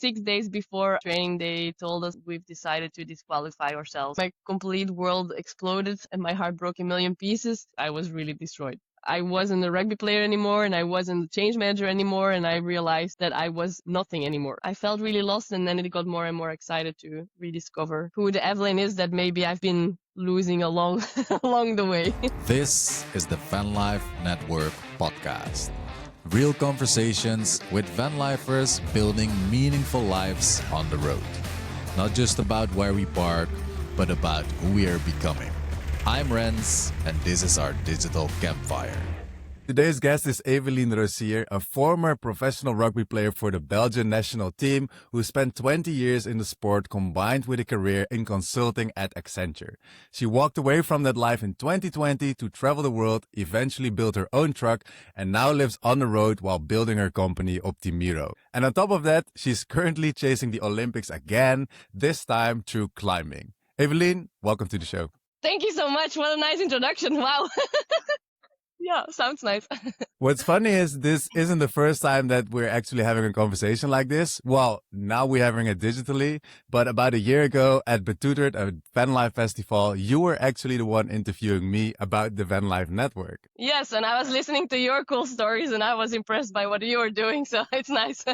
6 days before training, they told us we've decided to disqualify ourselves. My complete world exploded and my heart broke a million pieces. I was really destroyed. I wasn't a rugby player anymore and I wasn't a change manager anymore, and I realized that I was nothing anymore. I felt really lost, and then it got more and more excited to rediscover who the Eveline is that maybe I've been losing along along the way. This is the Van Life Network podcast. Real conversations with van lifers building meaningful lives on the road. Not just about where we park, but about who we are becoming. I'm Rens, and this is our digital campfire. Today's guest is Evelien Rosier, a former professional rugby player for the Belgian national team who spent 20 years in the sport combined with a career in consulting at Accenture. She walked away from that life in 2020 to travel the world, eventually built her own truck, and now lives on the road while building her company Optimiro. And on top of that, she's currently chasing the Olympics again, this time through climbing. Evelien, welcome to the show. Thank you so much. What a nice introduction. Wow. Yeah, sounds nice. What's funny is this isn't the first time that we're actually having a conversation like this. Well, now we're having it digitally, but about a year ago at Betoeterd, a Van Life festival, you were actually the one interviewing me about the Van Life Network. Yes, and I was listening to your cool stories and I was impressed by what you were doing, so it's nice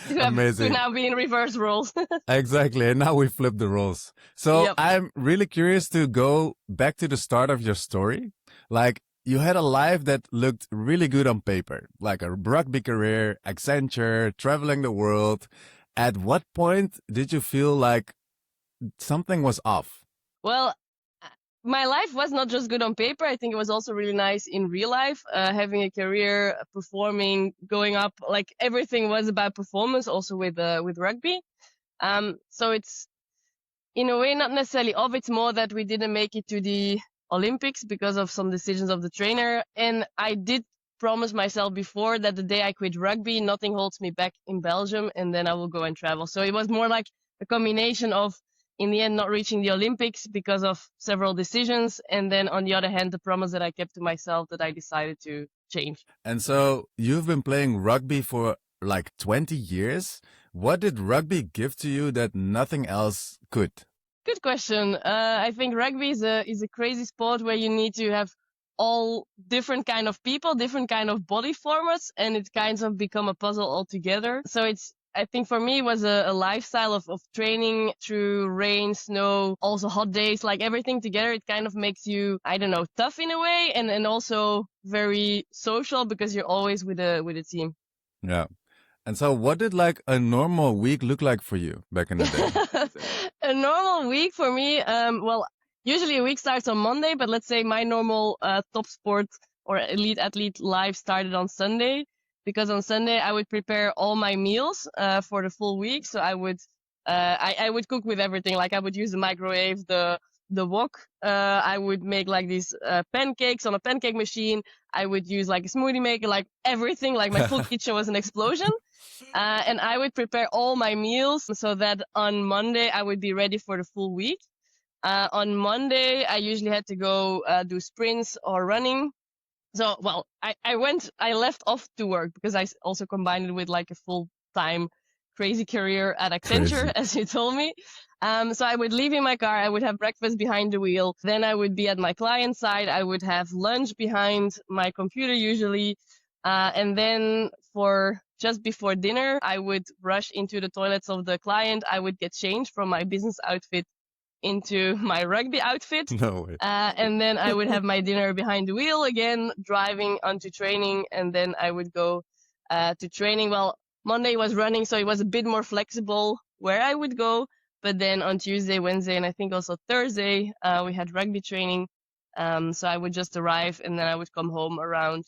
Amazing. to now be in reverse roles. Exactly, and now we flip the roles. So Yep. I'm really curious to go back to the start of your story. Like, you had a life that looked really good on paper, like a rugby career, Accenture, traveling the world. At what point did you feel like something was off? Well, my life was not just good on paper. I think it was also really nice in real life, having a career, performing, going up, like everything was about performance, also with rugby. So it's in a way not necessarily off. It's more that we didn't make it to the Olympics because of some decisions of the trainer. And I did promise myself before that the day I quit rugby, nothing holds me back in Belgium, and then I will go and travel. So it was more like a combination of, in the end, not reaching the Olympics because of several decisions. And then on the other hand, the promise that I kept to myself that I decided to change. And so you've been playing rugby for like 20 years. What did rugby give to you that nothing else could? Good question. I think rugby is a crazy sport where you need to have all different kind of people, different kind of body formats, and it kind of become a puzzle altogether. So I think for me it was a lifestyle of training through rain, snow, also hot days, like everything together. It kind of makes you, I don't know, tough in a way, and also very social because you're always with a team. Yeah. And so what did like a normal week look like for you back in the day? A normal week for me, well, usually a week starts on Monday, but let's say my normal top sport or elite athlete life started on Sunday, because on Sunday I would prepare all my meals for the full week. So I would cook with everything. Like I would use the microwave, the wok. I would make like these pancakes on a pancake machine. I would use like a smoothie maker, like everything. Like my full kitchen was an explosion. And I would prepare all my meals so that on Monday I would be ready for the full week. On Monday, I usually had to go do sprints or running. So, well, I left off to work because I also combined it with like a full-time crazy career at Accenture, Crazy. as you told me. So I would leave in my car, I would have breakfast behind the wheel. Then I would be at my client side. I would have lunch behind my computer usually. And then for just before dinner, I would rush into the toilets of the client. I would get changed from my business outfit into my rugby outfit. No way. And then I would have my dinner behind the wheel again, driving onto training. And then I would go to training. Well, Monday was running, so it was a bit more flexible where I would go. But then on Tuesday, Wednesday, and I think also Thursday, we had rugby training. So I would just arrive and then I would come home around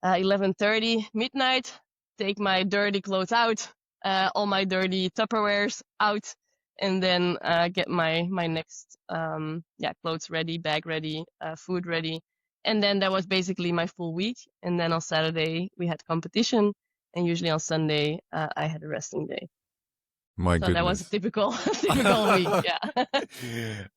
11:30, midnight, take my dirty clothes out, all my dirty Tupperwares out, and then get my next clothes ready, bag ready, food ready. And then that was basically my full week. And then on Saturday we had competition, and usually on Sunday I had a resting day. My So goodness. that was a typical week, yeah.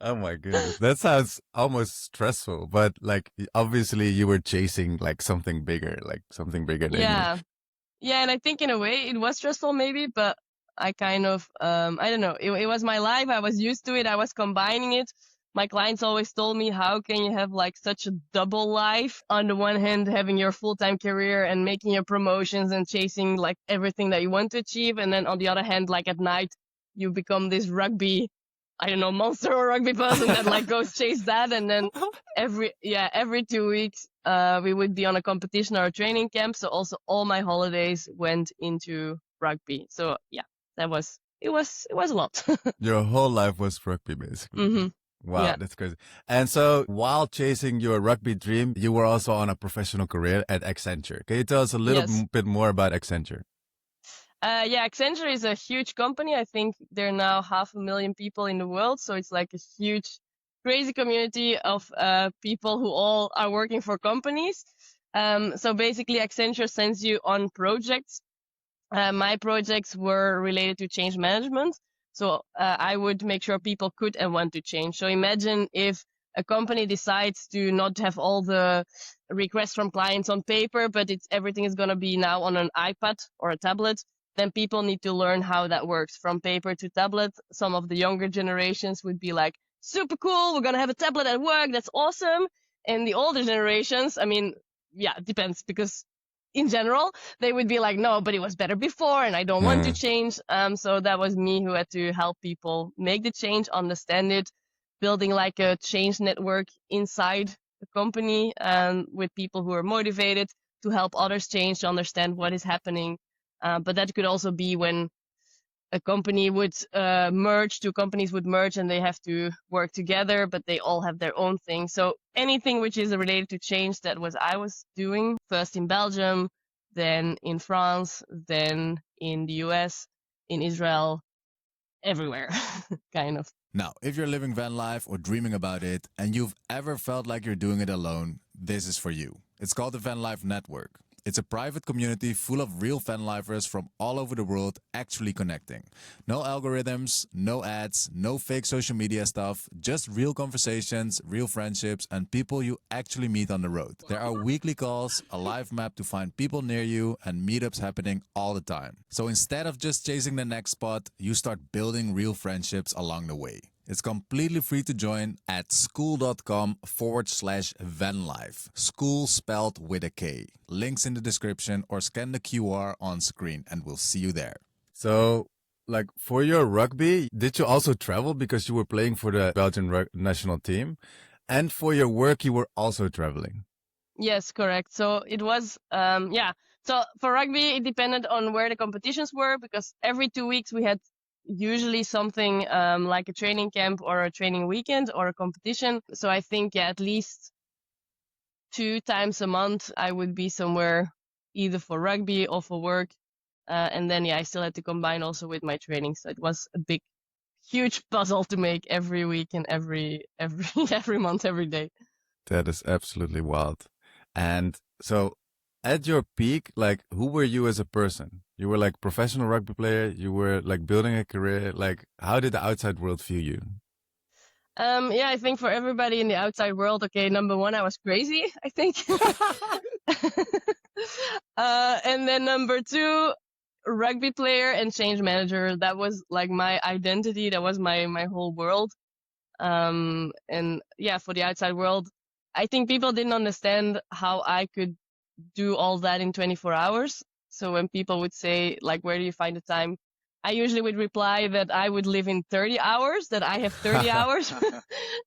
Oh my goodness. That sounds almost stressful, but like obviously you were chasing like something bigger than you. Yeah, and I think in a way it was stressful maybe, but I kind of, I don't know, it was my life. I was used to it. I was combining it. My clients always told me, how can you have like such a double life? On the one hand, having your full-time career and making your promotions and chasing like everything that you want to achieve. And then on the other hand, like at night, you become this rugby, I don't know, monster or rugby person that like goes chase that. And then every 2 weeks, we would be on a competition or a training camp. So also all my holidays went into rugby. So yeah, it was a lot. Your whole life was rugby, basically. Mm-hmm. Wow, Yeah. that's crazy. And so while chasing your rugby dream, you were also on a professional career at Accenture. Can you tell us a little Yes. bit more about Accenture? Yeah, Accenture is a huge company. I think there are now 500,000 people in the world. So it's like a huge, crazy community of people who all are working for companies. So basically, Accenture sends you on projects. My projects were related to change management. So I would make sure people could and want to change. So imagine if a company decides to not have all the requests from clients on paper, but everything is going to be now on an iPad or a tablet. Then people need to learn how that works from paper to tablet. Some of the younger generations would be like, super cool, we're going to have a tablet at work, that's awesome. And the older generations, I mean, yeah, it depends, because in general, they would be like, no, but it was better before and I don't want to change. So that was me who had to help people make the change, understand it, building like a change network inside the company with people who are motivated to help others change, to understand what is happening. But that could also be when a company would merge, two companies would merge and they have to work together, but they all have their own thing. So anything which is related to change, that was I was doing, first in Belgium, then in France, then in the US, in Israel, everywhere, kind of. Now, if you're living van life or dreaming about it and you've ever felt like you're doing it alone, this is for you. It's called the Van Life Network. It's a private community full of real van lifers from all over the world actually connecting. No algorithms, no ads, no fake social media stuff, just real conversations, real friendships, and people you actually meet on the road. There are weekly calls, a live map to find people near you, and meetups happening all the time. So instead of just chasing the next spot, you start building real friendships along the way. It's completely free to join at school.com/vanlife. School spelled with a K. Links in the description or scan the QR on screen and we'll see you there. So, like for your rugby, did you also travel because you were playing for the Belgian national team? And for your work, you were also traveling? Yes, correct. So it was, So for rugby, it depended on where the competitions were, because every 2 weeks we had usually something like a training camp or a training weekend or a competition. So I think at least 2 times a month I would be somewhere, either for rugby or for work. And then I still had to combine also with my training. So it was a big, huge puzzle to make every week and every every month, every day. That is absolutely wild. And so at your peak, like who were you as a person? You were like professional rugby player, you were like building a career. Like how did the outside world view you? I think for everybody in the outside world, okay, number one, I was crazy, I think. And then number two, rugby player and change manager. That was like my identity. That was my whole world. And yeah, for the outside world, I think people didn't understand how I could do all that in 24 hours. So when people would say, like, where do you find the time? I usually would reply that I would live in 30 hours, that I have 30 hours.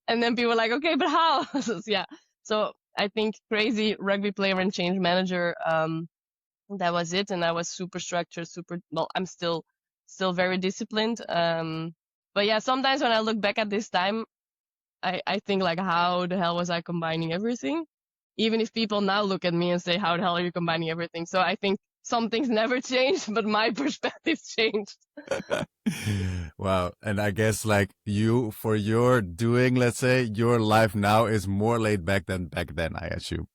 And then people were like, okay, but how? Yeah. So I think crazy rugby player and change manager, that was it. And I was super structured, I'm still very disciplined. But yeah, sometimes when I look back at this time, I think like, how the hell was I combining everything? Even if people now look at me and say, how the hell are you combining everything? So I think some things never changed, but my perspective changed. Wow. And I guess like you, for your doing, let's say your life now is more laid back than back then, I assume.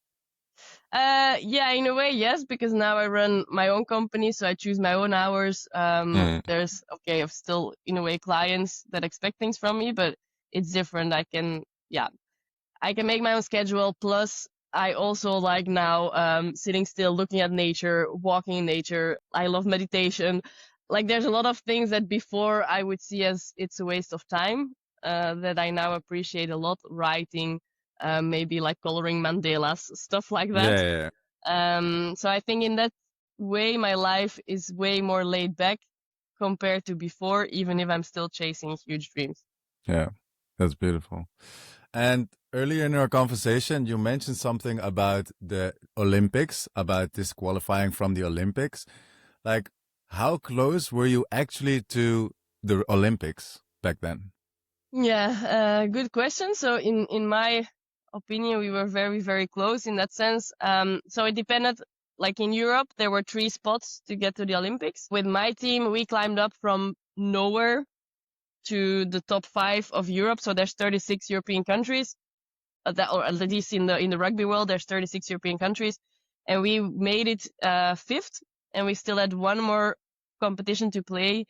Yeah, in a way, yes, because now I run my own company, so I choose my own hours. There's, of still, in a way, clients that expect things from me, but it's different. I can make my own schedule. Plus, I also like now sitting still, looking at nature, walking in nature. I love meditation. like there's a lot of things that before I would see as it's a waste of time, that I now appreciate a lot. Writing, maybe like coloring mandalas, stuff like that. Yeah, yeah. So I think in that way, my life is way more laid back compared to before, even if I'm still chasing huge dreams. Yeah, that's beautiful. And earlier in our conversation, you mentioned something about the Olympics, about disqualifying from the Olympics. Like, how close were you actually to the Olympics back then? Yeah, good question. So in my opinion, we were very, very close in that sense. So it depended, like in Europe, there were 3 spots to get to the Olympics. With my team, we climbed up from nowhere to the top 5 of Europe. So there's 36 European countries, or at least in the rugby world, there's 36 European countries, and we made it 5th, and we still had one more competition to play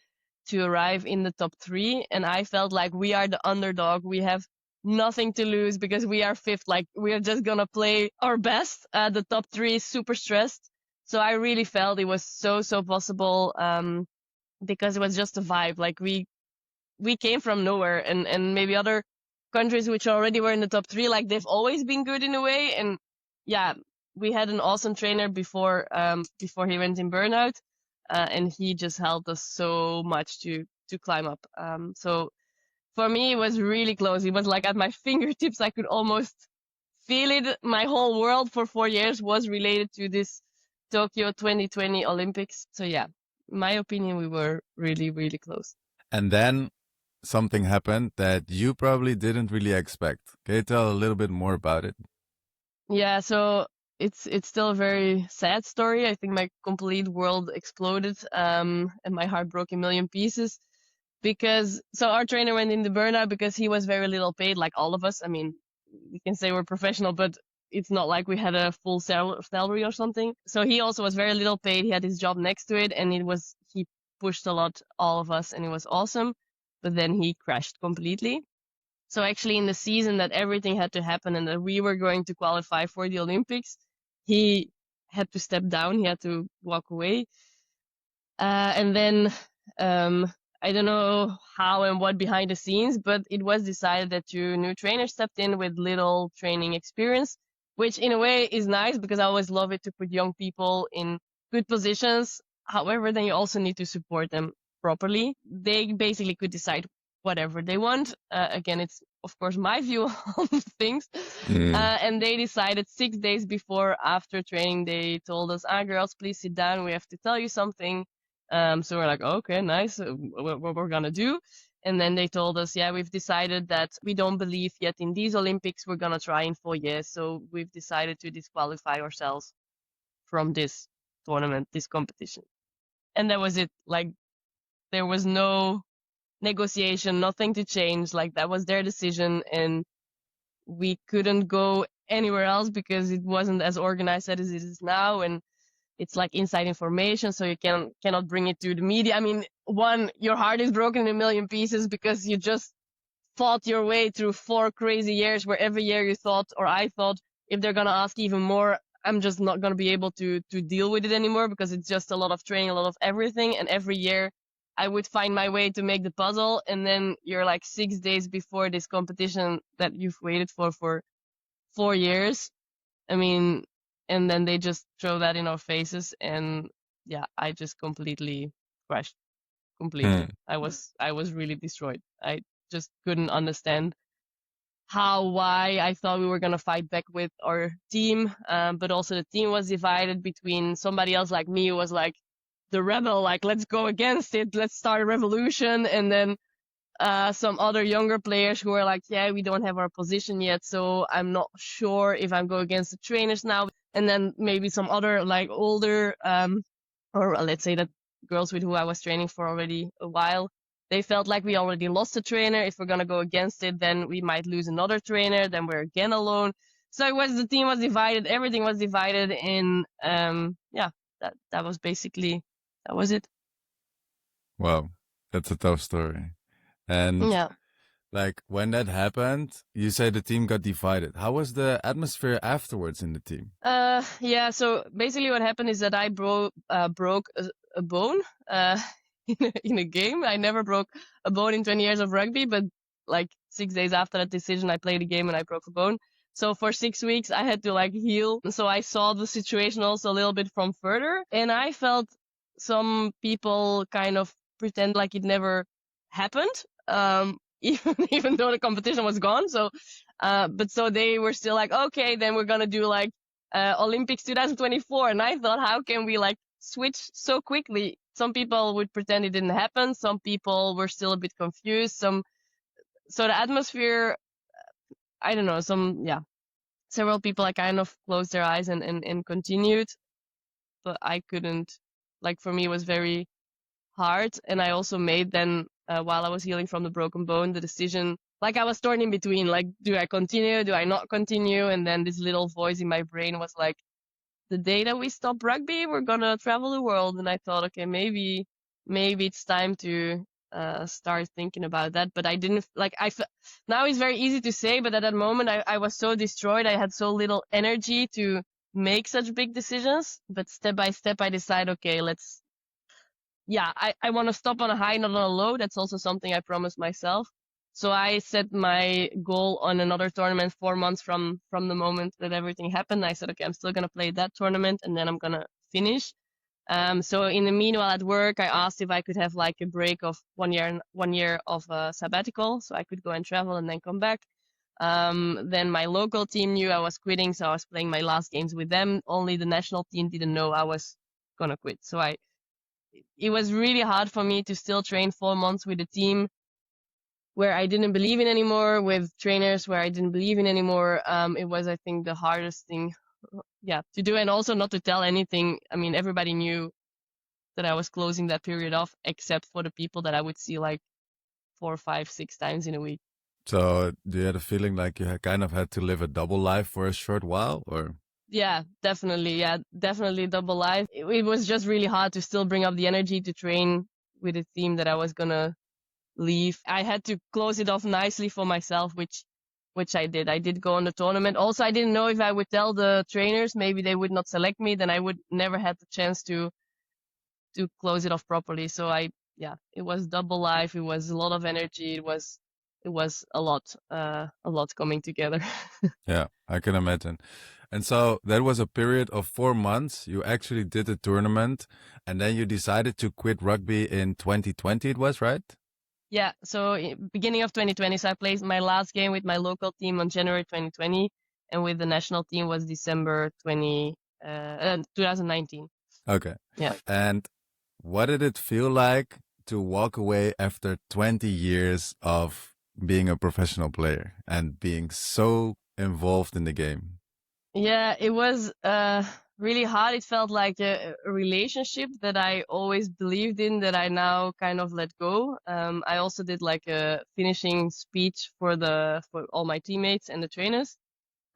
to arrive in the top 3. And I felt like we are the underdog. We have nothing to lose because we are 5th. Like we are just gonna play our best. The top 3 is super stressed. So I really felt it was so possible, because it was just a vibe. Like we came from nowhere, and maybe other countries which already were in the top 3, like they've always been good in a way. And yeah, we had an awesome trainer before he went in burnout, and he just helped us so much to climb up. So for me, it was really close. It was like at my fingertips. I could almost feel it. My whole world for 4 years was related to this Tokyo 2020 Olympics. So yeah, in my opinion, we were really, really close. And then something happened that you probably didn't really expect. Can you tell a little bit more about it? Yeah, so it's still a very sad story. I think my complete world exploded, and my heart broke a million pieces because so our trainer went into burnout because he was very little paid, like all of us. I mean, we can say we're professional, but it's not like we had a full salary or something. So he also was very little paid. He had his job next to it, and he pushed a lot, all of us, and it was awesome. But then he crashed completely. So actually in the season that everything had to happen and that we were going to qualify for the Olympics, he had to step down. He had to walk away. And then I don't know how and what behind the scenes, but it was decided that 2 new trainers stepped in with little training experience, which in a way is nice because I always love it to put young people in good positions. However, then you also need to support them properly. They basically could decide whatever they want. Again, it's of course my view on things. And they decided 6 days before, after training, they told us, girls, please sit down. We have to tell you something. So we're like, okay, nice. What we're gonna do. And then they told us, yeah, we've decided that we don't believe yet in these Olympics. We're gonna try in 4 years. So we've decided to disqualify ourselves from this tournament, this competition. And that was it. Like, there was no negotiation, nothing to change. Like, that was their decision, and we couldn't go anywhere else because it wasn't as organized as it is now. And it's like inside information, so you cannot bring it to the media. I mean, your heart is broken in a million pieces because you just fought your way through 4 crazy years where every year you thought, or I thought, if they're gonna ask even more, I'm just not gonna be able to deal with it anymore because it's just a lot of training, a lot of everything. And every year I would find my way to make the puzzle, and then you're like 6 days before this competition that you've waited for 4 years. I mean, and then they just throw that in our faces, and yeah, I just completely crashed. Completely. I was really destroyed. I just couldn't understand why I thought we were gonna fight back with our team, but also the team was divided between somebody else like me who was like the rebel, like let's go against it, let's start a revolution, and then some other younger players who are like, yeah, we don't have our position yet, so I'm not sure if I'm going against the trainers now. And then maybe some other like older, or let's say that girls with who I was training for already a while, they felt like we already lost a trainer. If we're going to go against it, then we might lose another trainer. Then we're again alone. So the team was divided. Everything was divided. And yeah, that was it. Wow, that's a tough story. And Yeah. like when that happened, you say the team got divided. How was the atmosphere afterwards in the team? Yeah. So basically, what happened is that I broke a bone in a game. I never broke a bone in 20 years of rugby, but like 6 days after that decision, I played a game and I broke a bone. So for 6 weeks, I had to like heal. So I saw the situation also a little bit from further, and I felt some people kind of pretend like it never happened, even though the competition was gone. So, but so they were still like, okay, then we're gonna do like Olympics 2024, and I thought, how can we like switch so quickly? Some people would pretend it didn't happen. Some people were still a bit confused. So the atmosphere, I don't know. Several people, I kind of closed their eyes and continued, but I couldn't. Like for me, it was very hard, and I also made then while I was healing from the broken bone, the decision. Like I was torn in between. Like, do I continue? Do I not continue? And then this little voice in my brain was like, the day that we stop rugby, we're gonna travel the world. And I thought, okay, maybe it's time to start thinking about that. But I didn't like. Now it's very easy to say, but at that moment, I was so destroyed. I had so little energy to make such big decisions. But step by step, I decide, okay, I want to stop on a high, not on a low. That's also something I promised myself. So I set my goal on another tournament 4 months from the moment that everything happened. I said, okay, I'm still going to play that tournament and then I'm going to finish. So in the meanwhile at work, I asked if I could have like a break of 1 year of sabbatical. So I could go and travel and then come back. Then my local team knew I was quitting. So I was playing my last games with them. Only the national team didn't know I was going to quit. So it was really hard for me to still train 4 months with a team where I didn't believe in anymore, with trainers where I didn't believe in anymore. It was, I think, the hardest thing, to do, and also not to tell anything. I mean, everybody knew that I was closing that period off, except for the people that I would see like 4, 5, 6 times in a week. So do you have a feeling like you kind of had to live a double life for a short while, or? Yeah, definitely. Yeah, definitely double life. It was just really hard to still bring up the energy to train with a team that I was gonna leave. I had to close it off nicely for myself, which I did. I did go on the tournament. Also, I didn't know if I would tell the trainers, maybe they would not select me, then I would never had the chance to close it off properly. So it was double life. It was a lot of energy. It was a lot coming together. Yeah, I can imagine. And so that was a period of 4 months. You actually did the tournament, and then you decided to quit rugby in 2020, it was, right? Yeah, so beginning of 2020, so I played my last game with my local team on January 2020, and with the national team was December 2019. Okay. Yeah. And what did it feel like to walk away after 20 years of being a professional player and being so involved in the game? Yeah, it was really hard. It felt like a relationship that I always believed in that I now kind of let go. I also did like a finishing speech for all my teammates and the trainers,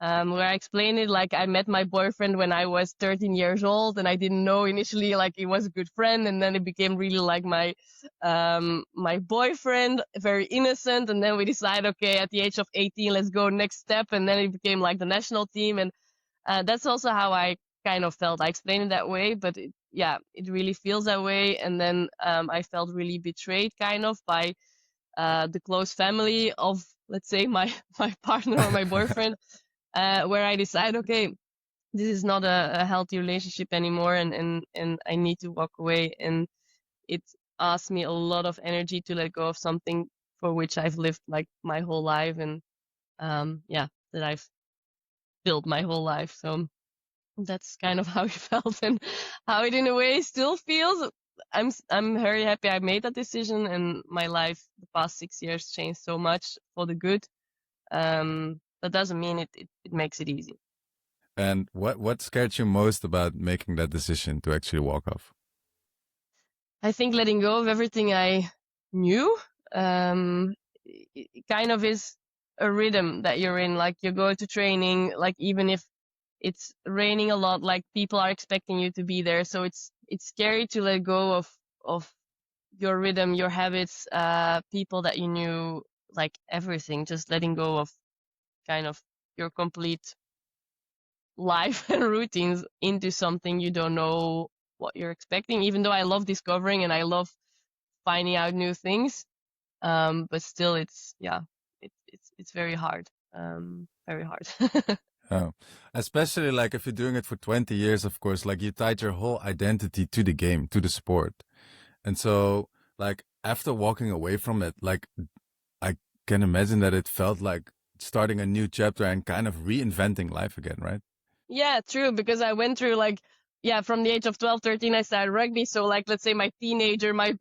where I explained it like I met my boyfriend when I was 13 years old, and I didn't know initially like he was a good friend, and then it became really like my boyfriend, very innocent, and then we decided, okay, at the age of 18, let's go next step, and then it became like the national team, and that's also how I kind of felt. I explained it that way, but it really feels that way. And then I felt really betrayed kind of by the close family of, let's say, my partner or my boyfriend, where I decide, okay, this is not a healthy relationship anymore, and I need to walk away. And it asked me a lot of energy to let go of something for which I've lived like my whole life, and that I've built my whole life. So that's kind of how it felt, and how it in a way still feels. I'm very happy I made that decision, and my life the past 6 years changed so much for the good. That doesn't mean it makes it easy. And what scared you most about making that decision to actually walk off? I think letting go of everything I knew. It kind of is a rhythm that you're in. Like you go to training, like even if it's raining a lot, like people are expecting you to be there. So it's scary to let go of your rhythm, your habits, people that you knew, like everything, just letting go of kind of your complete life and routines into something you don't know what you're expecting. Even though I love discovering and I love finding out new things. But still, it's very hard. Very hard. Oh. Especially like if you're doing it for 20 years, of course, like you tied your whole identity to the game, to the sport. And so like after walking away from it, like I can imagine that it felt like starting a new chapter and kind of reinventing life again, right? Yeah, true. Because I went through like, from the age of 12, 13, I started rugby. So like, let's say my teenager, my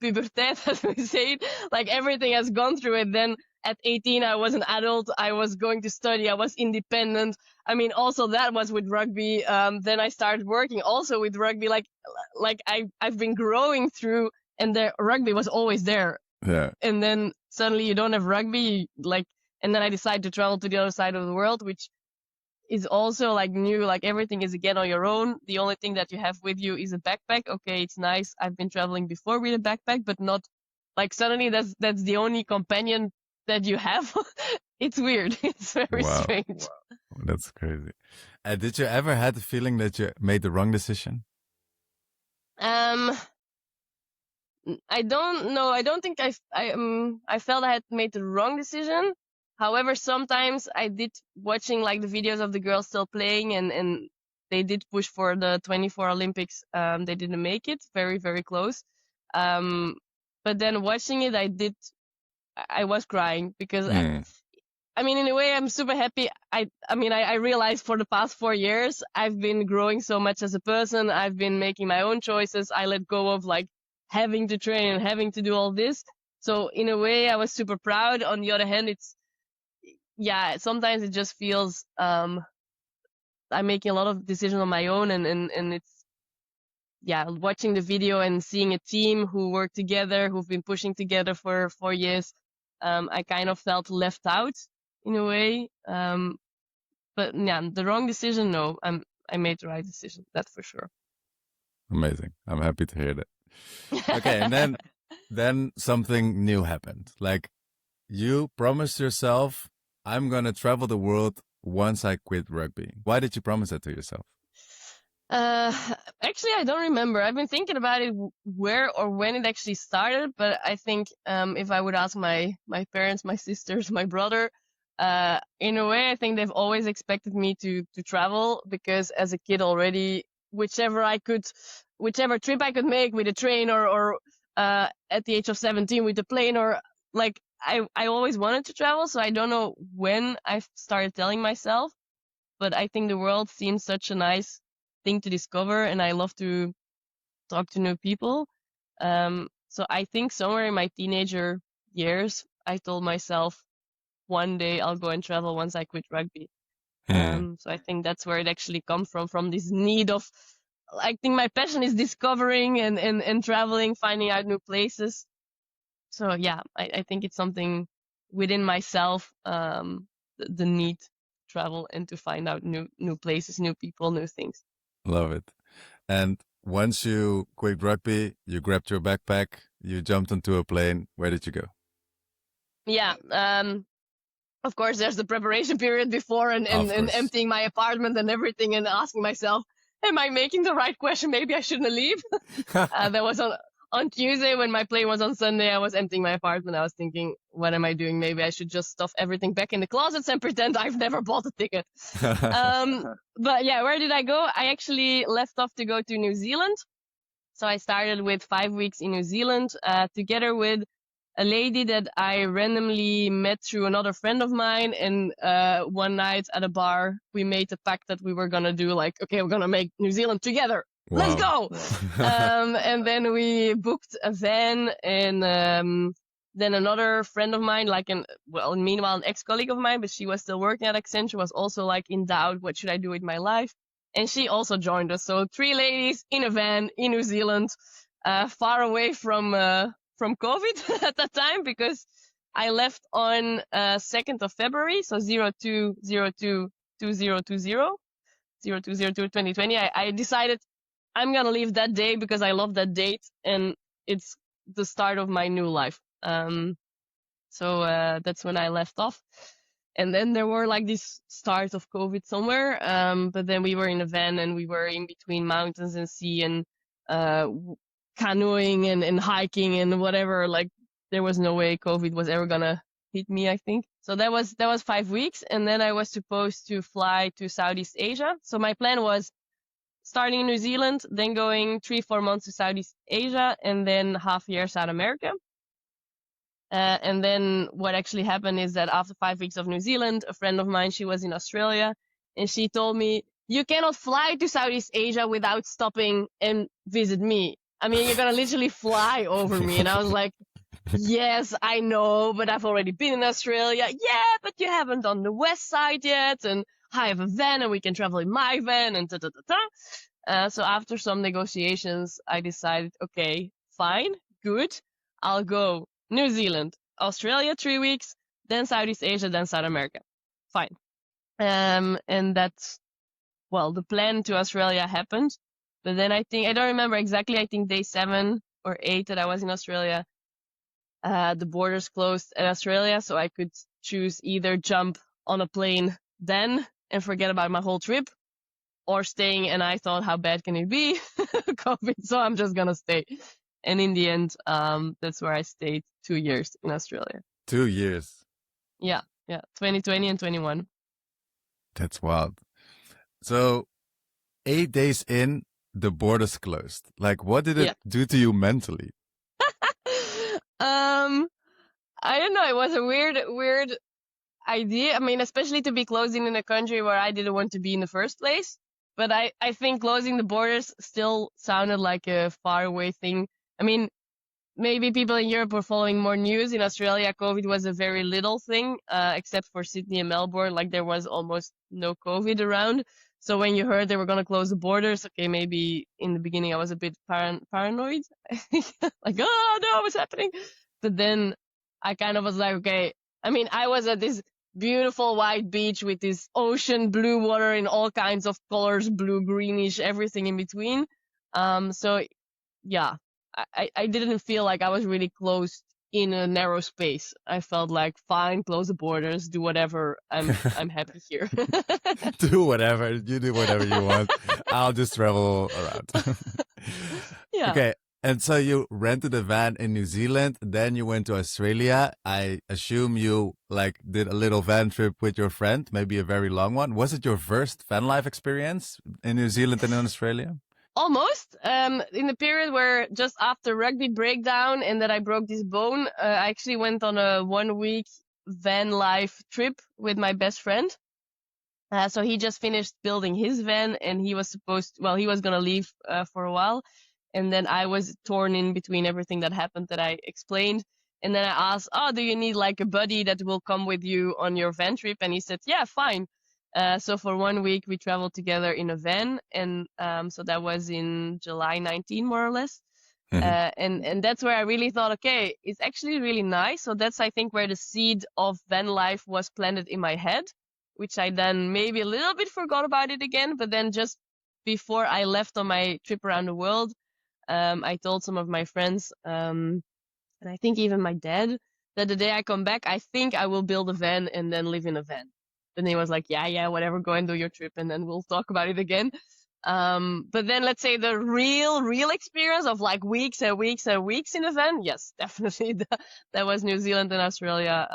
puberteit, as we say, like everything has gone through it. Then at 18, I was an adult. I was going to study. I was independent. I mean, also that was with rugby. Then I started working also with rugby. Like I've been growing through, and the rugby was always there. Yeah. And then suddenly you don't have rugby, like, and then I decided to travel to the other side of the world, which is also like new, like everything is again on your own. The only thing that you have with you is a backpack. Okay, it's nice. I've been traveling before with a backpack, but not like suddenly that's the only companion that you have. It's weird. It's very strange. Wow. That's crazy. Did you ever had the feeling that you made the wrong decision? I don't know. I don't think I felt I had made the wrong decision. However, sometimes I did watching like the videos of the girls still playing, and they did push for the 24 Olympics. They didn't make it, very, very close. But then watching it, I was crying because I mean, in a way, I'm super happy. I mean, I realized for the past 4 years, I've been growing so much as a person. I've been making my own choices. I let go of like having to train and having to do all this. So in a way, I was super proud. On the other hand, sometimes it just feels, I'm making a lot of decisions on my own, and it's, watching the video and seeing a team who work together, who've been pushing together for 4 years. I kind of felt left out in a way. But yeah, the wrong decision, no, I made the right decision. That's for sure. Amazing. I'm happy to hear that. Okay. And then something new happened. Like you promised yourself, I'm going to travel the world once I quit rugby. Why did you promise that to yourself? Actually, I don't remember. I've been thinking about it, where or when it actually started, but I think if I would ask my parents, my sisters, my brother, in a way, I think they've always expected me to travel, because as a kid already, whichever trip I could make with a train or at the age of 17 with a plane, or like I always wanted to travel. So I don't know when I started telling myself, but I think the world seems such a nice thing to discover, and I love to talk to new people. So I think somewhere in my teenager years, I told myself one day I'll go and travel once I quit rugby. So I think that's where it actually comes from this need of, I think my passion is discovering and traveling, finding out new places. So yeah, I think it's something within myself, the need to travel and to find out new places, new people, new things. Love it. And once you quit rugby, you grabbed your backpack, you jumped onto a plane. Where did you go? Yeah. Of course, there's the preparation period before and emptying my apartment and everything, and asking myself, am I making the right question? Maybe I shouldn't leave. That was on Tuesday. When my plane was on Sunday, I was emptying my apartment. I was thinking, what am I doing? Maybe I should just stuff everything back in the closets and pretend I've never bought a ticket. But yeah, where did I go? I actually left off to go to New Zealand. So I started with 5 weeks in New Zealand, together with a lady that I randomly met through another friend of mine. And one night at a bar, we made a pact that we were going to do like, okay, we're going to make New Zealand together. Wow. Let's go. And then we booked a van, and then another friend of mine, meanwhile, an ex-colleague of mine, but she was still working at Accenture, was also like in doubt, what should I do with my life? And she also joined us. So 3 ladies in a van in New Zealand, far away from COVID at that time, because I left on 2nd of February, so 02/02/2020. I decided I'm gonna leave that day because I love that date, and it's the start of my new life. So that's when I left off. And then there were like this start of COVID somewhere. But then we were in a van, and we were in between mountains and sea, and canoeing and hiking and whatever. Like there was no way COVID was ever gonna hit me, I think. So that was 5 weeks. And then I was supposed to fly to Southeast Asia. So my plan was starting in New Zealand, then going 3-4 months to Southeast Asia, and then half a year South America. And then what actually happened is that after 5 weeks of New Zealand, a friend of mine, she was in Australia, and she told me, you cannot fly to Southeast Asia without stopping and visit me. I mean, you're going to literally fly over me. And I was like, yes, I know, but I've already been in Australia. Yeah, but you haven't done the west side yet. And I have a van and we can travel in my van and ta-ta-ta-ta. So after some negotiations, I decided, okay, fine, good. I'll go New Zealand, Australia 3 weeks, then Southeast Asia, then South America. Fine. And that's, well, the plan to Australia happened. But then I don't remember exactly, I think day 7 or 8 that I was in Australia, the borders closed at Australia. So I could choose either jump on a plane then and forget about my whole trip, or staying. And I thought, how bad can it be? COVID. So I'm just going to stay. And in the end, that's where I stayed 2 years in Australia. 2 years. Yeah. 2020 and 21. That's wild. So 8 days in, the borders closed. Like, what did it do to you mentally? I don't know. It was a weird idea. I mean, especially to be closing in a country where I didn't want to be in the first place. But I think closing the borders still sounded like a faraway thing. I mean, maybe people in Europe were following more news. In Australia, COVID was a very little thing, except for Sydney and Melbourne. Like there was almost no COVID around. So when you heard they were going to close the borders, okay, maybe in the beginning I was a bit paranoid. Like, oh no, what's happening? But then I kind of was like, okay, I mean, I was at this beautiful white beach with this ocean blue water in all kinds of colors, blue, greenish, everything in between. So yeah, I didn't feel like I was really close in a narrow space. I felt like, fine, close the borders, do whatever. I'm happy here. Do whatever. You do whatever you want. I'll just travel around. Yeah. Okay. And so you rented a van in New Zealand, then you went to Australia. I assume you like did a little van trip with your friend, maybe a very long one. Was it your first van life experience in New Zealand and in Australia? Almost. In the period where just after rugby breakdown and that I broke this bone, I actually went on a 1 week van life trip with my best friend. So he just finished building his van and he was he was going to leave for a while. And then I was torn in between everything that happened that I explained. And then I asked, do you need like a buddy that will come with you on your van trip? And he said, yeah, fine. So for 1 week, we traveled together in a van. And so that was in July 19, more or less. Mm-hmm. And that's where I really thought, okay, it's actually really nice. So that's, I think, where the seed of van life was planted in my head, which I then maybe a little bit forgot about it again. But then just before I left on my trip around the world, I told some of my friends, and I think even my dad, that the day I come back, I think I will build a van and then live in a van. Then he was like, yeah, whatever, go and do your trip and then we'll talk about it again. But then let's say the real experience of like weeks and weeks and weeks in a van. Yes, definitely. That was New Zealand and Australia.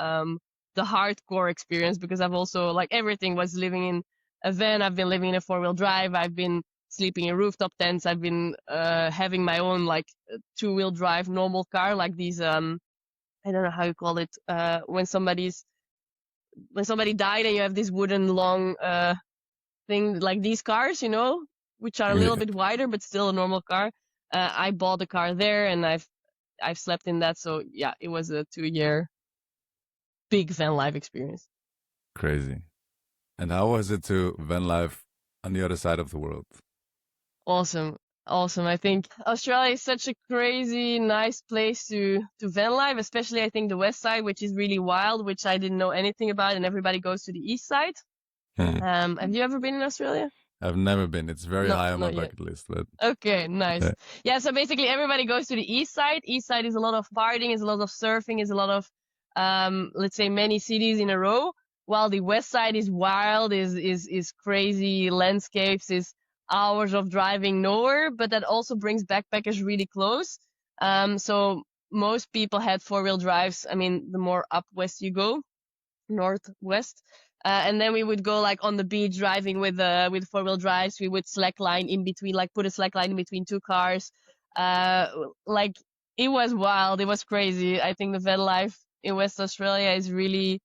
The hardcore experience, because I've also like everything was living in a van. I've been living in a 4-wheel drive. I've been sleeping in rooftop tents. I've been having my own like 2-wheel drive normal car, like these I don't know how you call it, when somebody died and you have this wooden long thing, like these cars, you know, which are a little bit wider but still a normal car. I bought a car there and I've slept in that. So yeah, it was a 2-year big van life experience. Crazy. And how was it to van life on the other side of the world? Awesome. I think Australia is such a crazy, nice place to van life, especially I think the west side, which is really wild, which I didn't know anything about, and everybody goes to the east side. Have you ever been in Australia? I've never been. It's very high on my bucket list. But... Okay, nice. Yeah, so basically everybody goes to the east side. East side is a lot of partying, is a lot of surfing, is a lot of, let's say, many cities in a row, while the west side is wild, is crazy landscapes, is hours of driving nowhere, but that also brings backpackers really close. So most people had 4-wheel drives. I mean, the more up west you go, northwest. And then we would go like on the beach driving with 4-wheel drives. We would slackline in between, like put a slackline in between two cars. Like it was wild. It was crazy. I think the van life in West Australia is really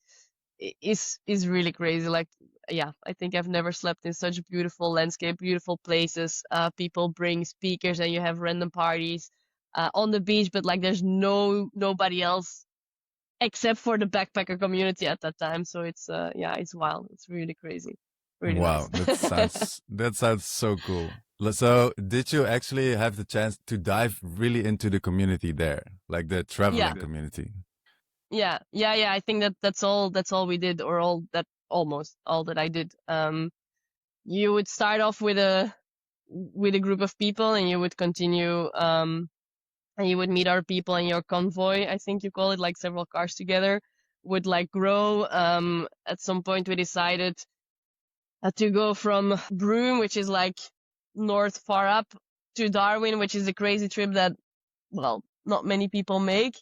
crazy. Like, yeah, I think I've never slept in such a beautiful landscape, beautiful places. People bring speakers and you have random parties on the beach, but like there's nobody else except for the backpacker community at that time. So it's it's wild. It's really crazy. Really Wow, nice. that sounds so cool. So, did you actually have the chance to dive really into the community there, like the traveling community? Yeah. I think that's all we did, or almost all that I did. You would start off with a group of people, and you would continue, and you would meet other people in your convoy. I think you call it, like several cars together would like grow. At some point we decided to go from Broome, which is like north far up, to Darwin, which is a crazy trip that, well, not many people make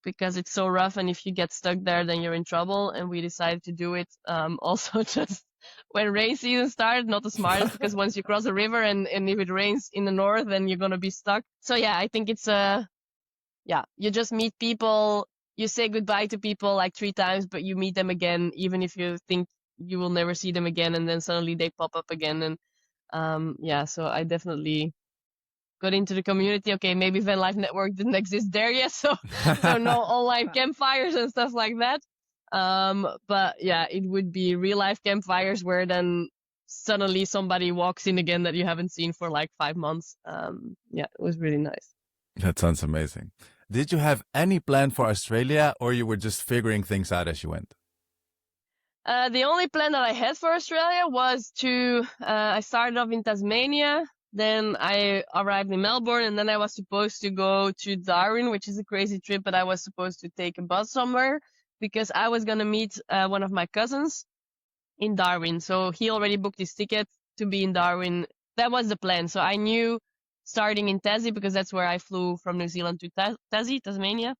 because it's so rough. And if you get stuck there, then you're in trouble. And we decided to do it also just when rain season started, not the smartest, because once you cross a river and if it rains in the north, then you're going to be stuck. So yeah, I think it's you just meet people, you say goodbye to people like 3 times, but you meet them again, even if you think you will never see them again, and then suddenly they pop up again. And so I definitely got into the community. Okay, maybe Van Life Network didn't exist there yet, so no online campfires and stuff like that. But yeah, it would be real life campfires where then suddenly somebody walks in again that you haven't seen for like 5 months. It was really nice. That sounds amazing. Did you have any plan for Australia, or you were just figuring things out as you went? The only plan that I had for Australia was I started off in Tasmania, then I arrived in Melbourne, and then I was supposed to go to Darwin, which is a crazy trip, but I was supposed to take a bus somewhere because I was going to meet one of my cousins in Darwin. So he already booked his ticket to be in Darwin. That was the plan. So I knew starting in Tassie, because that's where I flew from New Zealand to Tassie, Tasmania.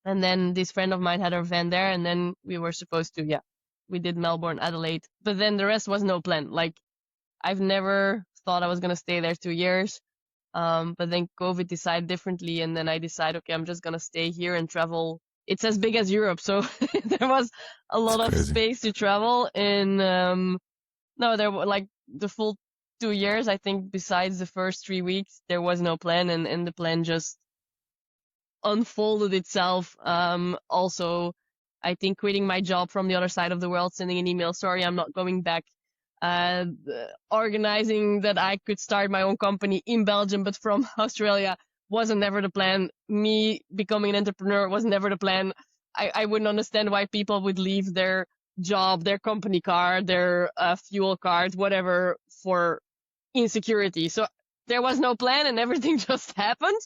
And then this friend of mine had her van there, and then we were supposed to, we did Melbourne, Adelaide. But then the rest was no plan. Like, I've never thought I was going to stay there 2 years. But then COVID decided differently, and then I decided, okay, I'm just going to stay here and travel. It's as big as Europe, so there was a lot of space to travel. And there were like the full 2 years, I think, besides the first 3 weeks, there was no plan, and the plan just unfolded itself. Also, I think quitting my job from the other side of the world, sending an email, sorry, I'm not going back, organizing that I could start my own company in Belgium, but from Australia, wasn't never the plan. Me becoming an entrepreneur was never the plan. I wouldn't understand why people would leave their job, their company car, their fuel card, whatever, for insecurity. So there was no plan, and everything just happened,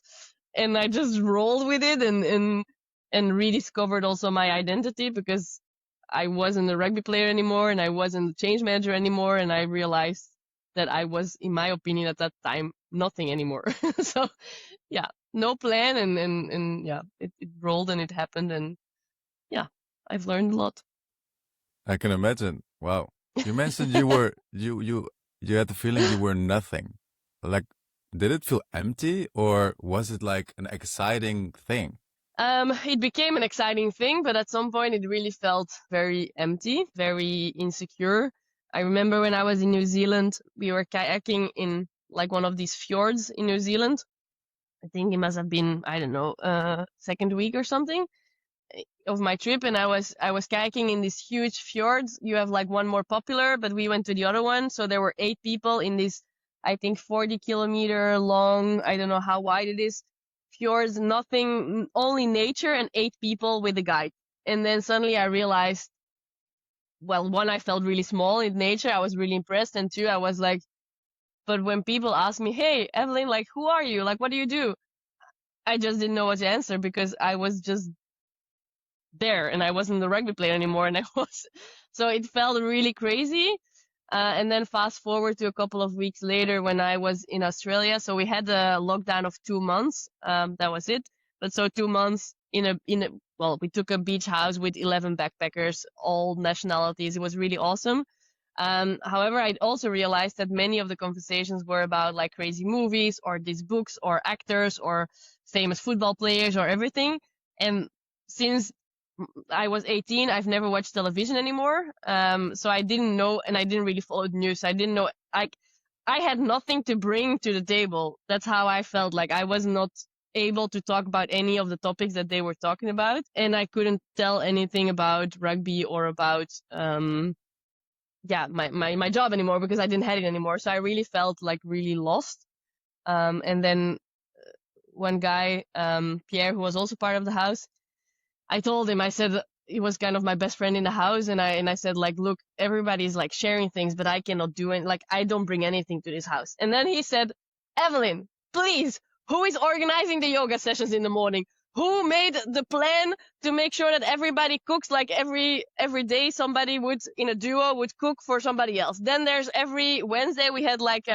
and I just rolled with it and rediscovered also my identity, because I wasn't a rugby player anymore, and I wasn't a change manager anymore, and I realized that I was, in my opinion at that time, nothing anymore. So yeah, no plan, and it rolled and it happened, and yeah, I've learned a lot. I can imagine. Wow. You mentioned you were you had the feeling you were nothing. Like, did it feel empty, or was it like an exciting thing? It became an exciting thing, but at some point it really felt very empty, very insecure. I remember when I was in New Zealand, we were kayaking in like one of these fjords in New Zealand. I think it must have been, I don't know, second week or something of my trip, and I was kayaking in these huge fjords. You have like one more popular, but we went to the other one, so there were 8 people in this, I think 40-kilometer long, I don't know how wide it is, fjords, nothing, only nature, and 8 people with a guide. And then suddenly I realized, well, 1, I felt really small in nature. I was really impressed. And 2, I was like, but when people ask me, hey, Eveline, like, who are you? Like, what do you do? I just didn't know what to answer, because I was just there, and I wasn't the rugby player anymore. And so it felt really crazy. And then fast forward to a couple of weeks later when I was in Australia. So we had a lockdown of 2 months. That was it. But so 2 months well, we took a beach house with 11 backpackers, all nationalities. It was really awesome. However, I also realized that many of the conversations were about like crazy movies or these books or actors or famous football players or everything. And since I was 18, I've never watched television anymore. So I didn't know, and I didn't really follow the news. I didn't know, I had nothing to bring to the table. That's how I felt. Like I was not able to talk about any of the topics that they were talking about. And I couldn't tell anything about rugby or about, my job anymore because I didn't have it anymore. So I really felt like really lost. And then one guy, Pierre, who was also part of the house, I told him, I said, he was kind of my best friend in the house. And I said, like, look, everybody's like sharing things, but I cannot do it. Like, I don't bring anything to this house. And then he said, Eveline, please, who is organizing the yoga sessions in the morning? Who made the plan to make sure that everybody cooks? Like every day somebody would, in a duo, would cook for somebody else. Then there's every Wednesday we had like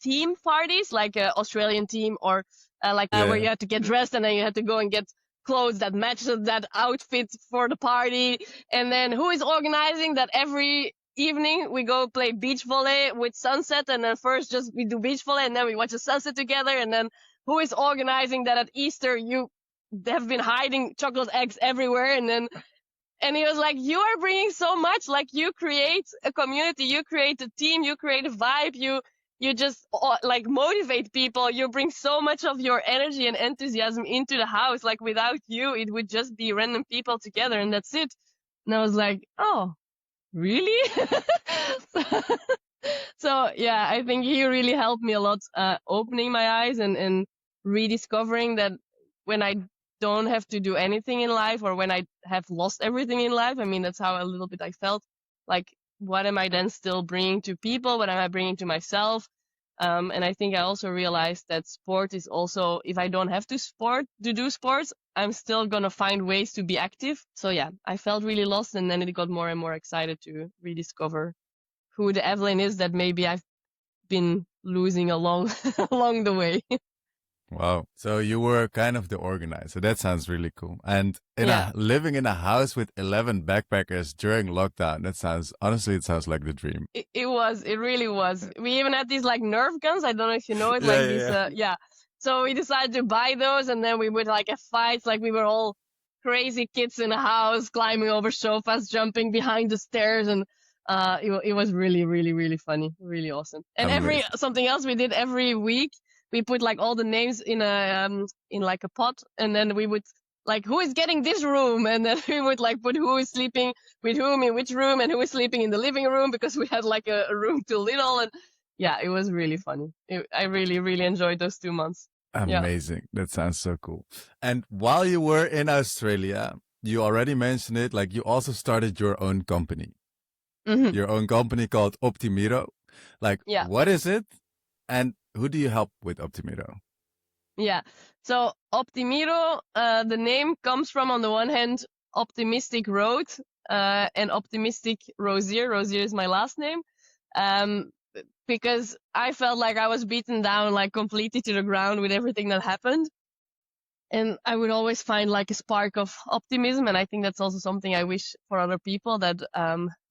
team parties, like a Australian team or where you had to get dressed and then you had to go and get clothes that match that outfit for the party. And then who is organizing that every evening we go play beach volley with sunset, and then first just we do beach volley and then we watch the sunset together. And then who is organizing that at Easter you have been hiding chocolate eggs everywhere? And he was like, you are bringing so much, like you create a community, you create a team, you create a vibe, you just like motivate people. You bring so much of your energy and enthusiasm into the house. Like without you, it would just be random people together and that's it. And I was like, oh, really? So yeah, I think he really helped me a lot, opening my eyes and rediscovering that when I don't have to do anything in life or when I have lost everything in life, I mean, that's how a little bit I felt. Like, what am I then still bringing to people? What am I bringing to myself? And I think I also realized that sport is also, if I don't have to do sports, I'm still going to find ways to be active. So yeah, I felt really lost, and then it got more and more excited to rediscover who the Eveline is that maybe I've been losing along along the way. Wow. So you were kind of the organizer. That sounds really cool. And Yeah. living in a house with 11 backpackers during lockdown, honestly, it sounds like the dream. It really was. We even had these like Nerf guns. I don't know if you know it, like these, yeah. So we decided to buy those, and then we would like have fights. Like we were all crazy kids in the house, climbing over sofas, jumping behind the stairs, and it was really, really, really funny, really awesome. And Amazing. something else we did every week, we put like all the names in in like a pot, and then we would like, who is getting this room, and then we would like put who is sleeping with whom in which room and who is sleeping in the living room, because we had like a room too little. And yeah, it was really funny. I really, really enjoyed those 2 months. Yeah. Amazing. That sounds so cool. And while you were in Australia, you already mentioned it, like you also started your own company. Mhm. Your own company called Optimiro. Like, Yeah. what is it? And who do you help with Optimiro? Yeah. So Optimiro, the name comes from, on the one hand, optimistic road, and optimistic Rosier. Rosier is my last name. Because I felt like I was beaten down like completely to the ground with everything that happened. And I would always find like a spark of optimism. And I think that's also something I wish for other people, that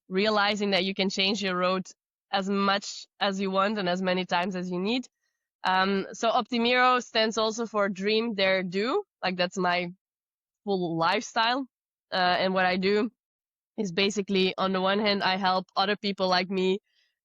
realizing that you can change your road as much as you want and as many times as you need. So Optimiro stands also for dream, dare, do. Like that's my full lifestyle. And what I do is basically, on the one hand, I help other people like me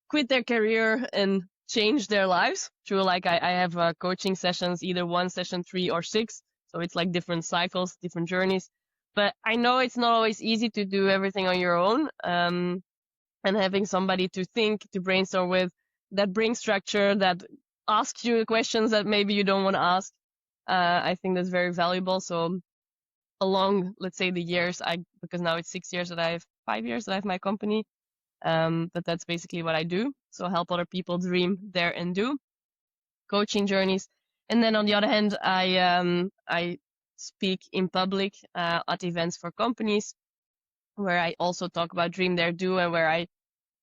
quit their career and change their lives through like, I have coaching sessions, either 1 session, 3 or 6. So it's like different cycles, different journeys. But I know it's not always easy to do everything on your own. And having somebody to think, to brainstorm with, that brings structure, that asks you questions that maybe you don't want to ask. I think that's very valuable. So along, let's say, the years, because now it's 6 years that I have, 5 years that I have my company. But that's basically what I do. So help other people dream, dare, and do. Coaching journeys. And then on the other hand, I speak in public at events for companies, where I also talk about dream, dare, do, and where I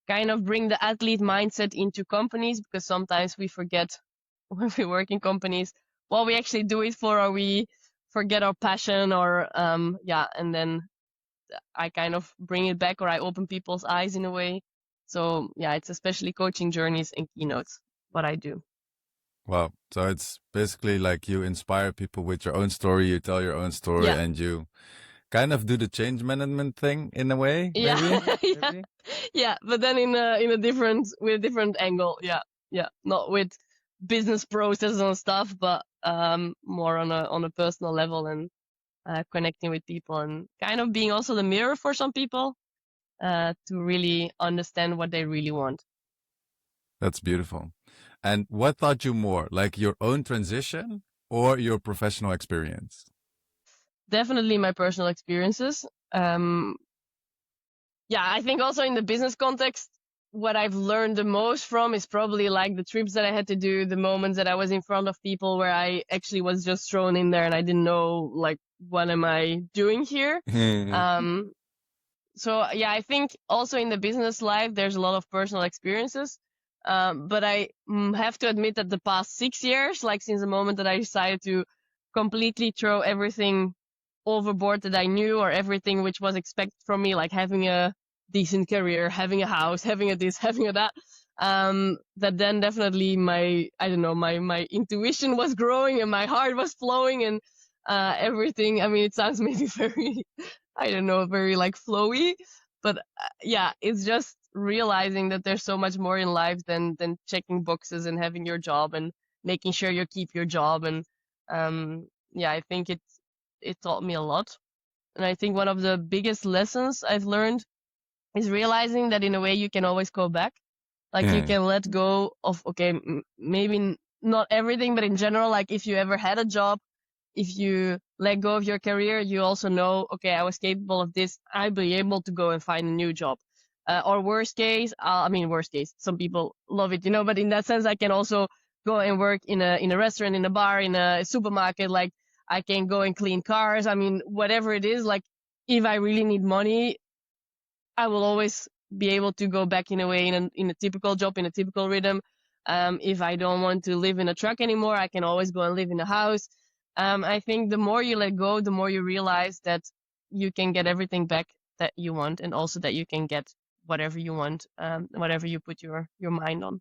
kind of bring the athlete mindset into companies, because sometimes we forget when we work in companies what we actually do it for, or we forget our passion, or and then I kind of bring it back, or I open people's eyes in a way. So yeah, it's especially coaching journeys and keynotes what I do. Wow. So it's basically like you inspire people with your own story, you tell your own story, Yeah. and you kind of do the change management thing in a way, Yeah. maybe? Yeah. Yeah, but then with a different angle. Yeah, not with business process and stuff, but more on a personal level, and connecting with people, and kind of being also the mirror for some people to really understand what they really want. That's beautiful. And what taught you more, like your own transition or your professional experience? Definitely my personal experiences. I think also in the business context, what I've learned the most from is probably like the trips that I had to do, the moments that I was in front of people where I actually was just thrown in there and I didn't know, like, what am I doing here? I think also in the business life, there's a lot of personal experiences. But I have to admit that the past 6 years, like since the moment that I decided to completely throw everything overboard that I knew, or everything which was expected from me, like having a decent career, having a house, having a this, having a that, that then definitely my intuition was growing and my heart was flowing, and everything. I mean, it sounds maybe very, very like flowy, but it's just realizing that there's so much more in life than checking boxes and having your job and making sure you keep your job. And I think it taught me a lot. And I think one of the biggest lessons I've learned is realizing that in a way you can always go back. Like you can let go of, okay, maybe not everything, but in general, like if you ever had a job, if you let go of your career, you also know, okay, I was capable of this. I'll be able to go and find a new job. Or worst case, some people love it, but in that sense, I can also go and work in a restaurant, in a bar, in a supermarket. Like I can go and clean cars. I mean, whatever it is, like if I really need money, I will always be able to go back in a way in a typical job, in a typical rhythm. If I don't want to live in a truck anymore, I can always go and live in a house. I think the more you let go, the more you realize that you can get everything back that you want, and also that you can get whatever you want, whatever you put your mind on.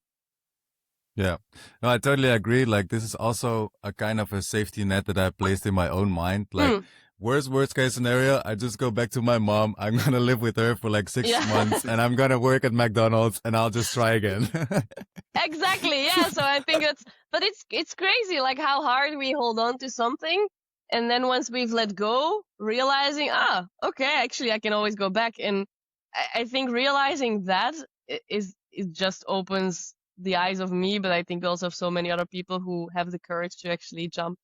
Yeah, no, I totally agree. Like this is also a kind of a safety net that I placed in my own mind. Like worst case scenario, I just go back to my mom. I'm going to live with her for like 6 months and I'm going to work at McDonald's and I'll just try again. Exactly. Yeah. So I think but it's crazy, like how hard we hold on to something. And then once we've let go, realizing, okay, actually I can always go back. And I think realizing that is just opens the eyes of me, but I think also of so many other people who have the courage to actually jump.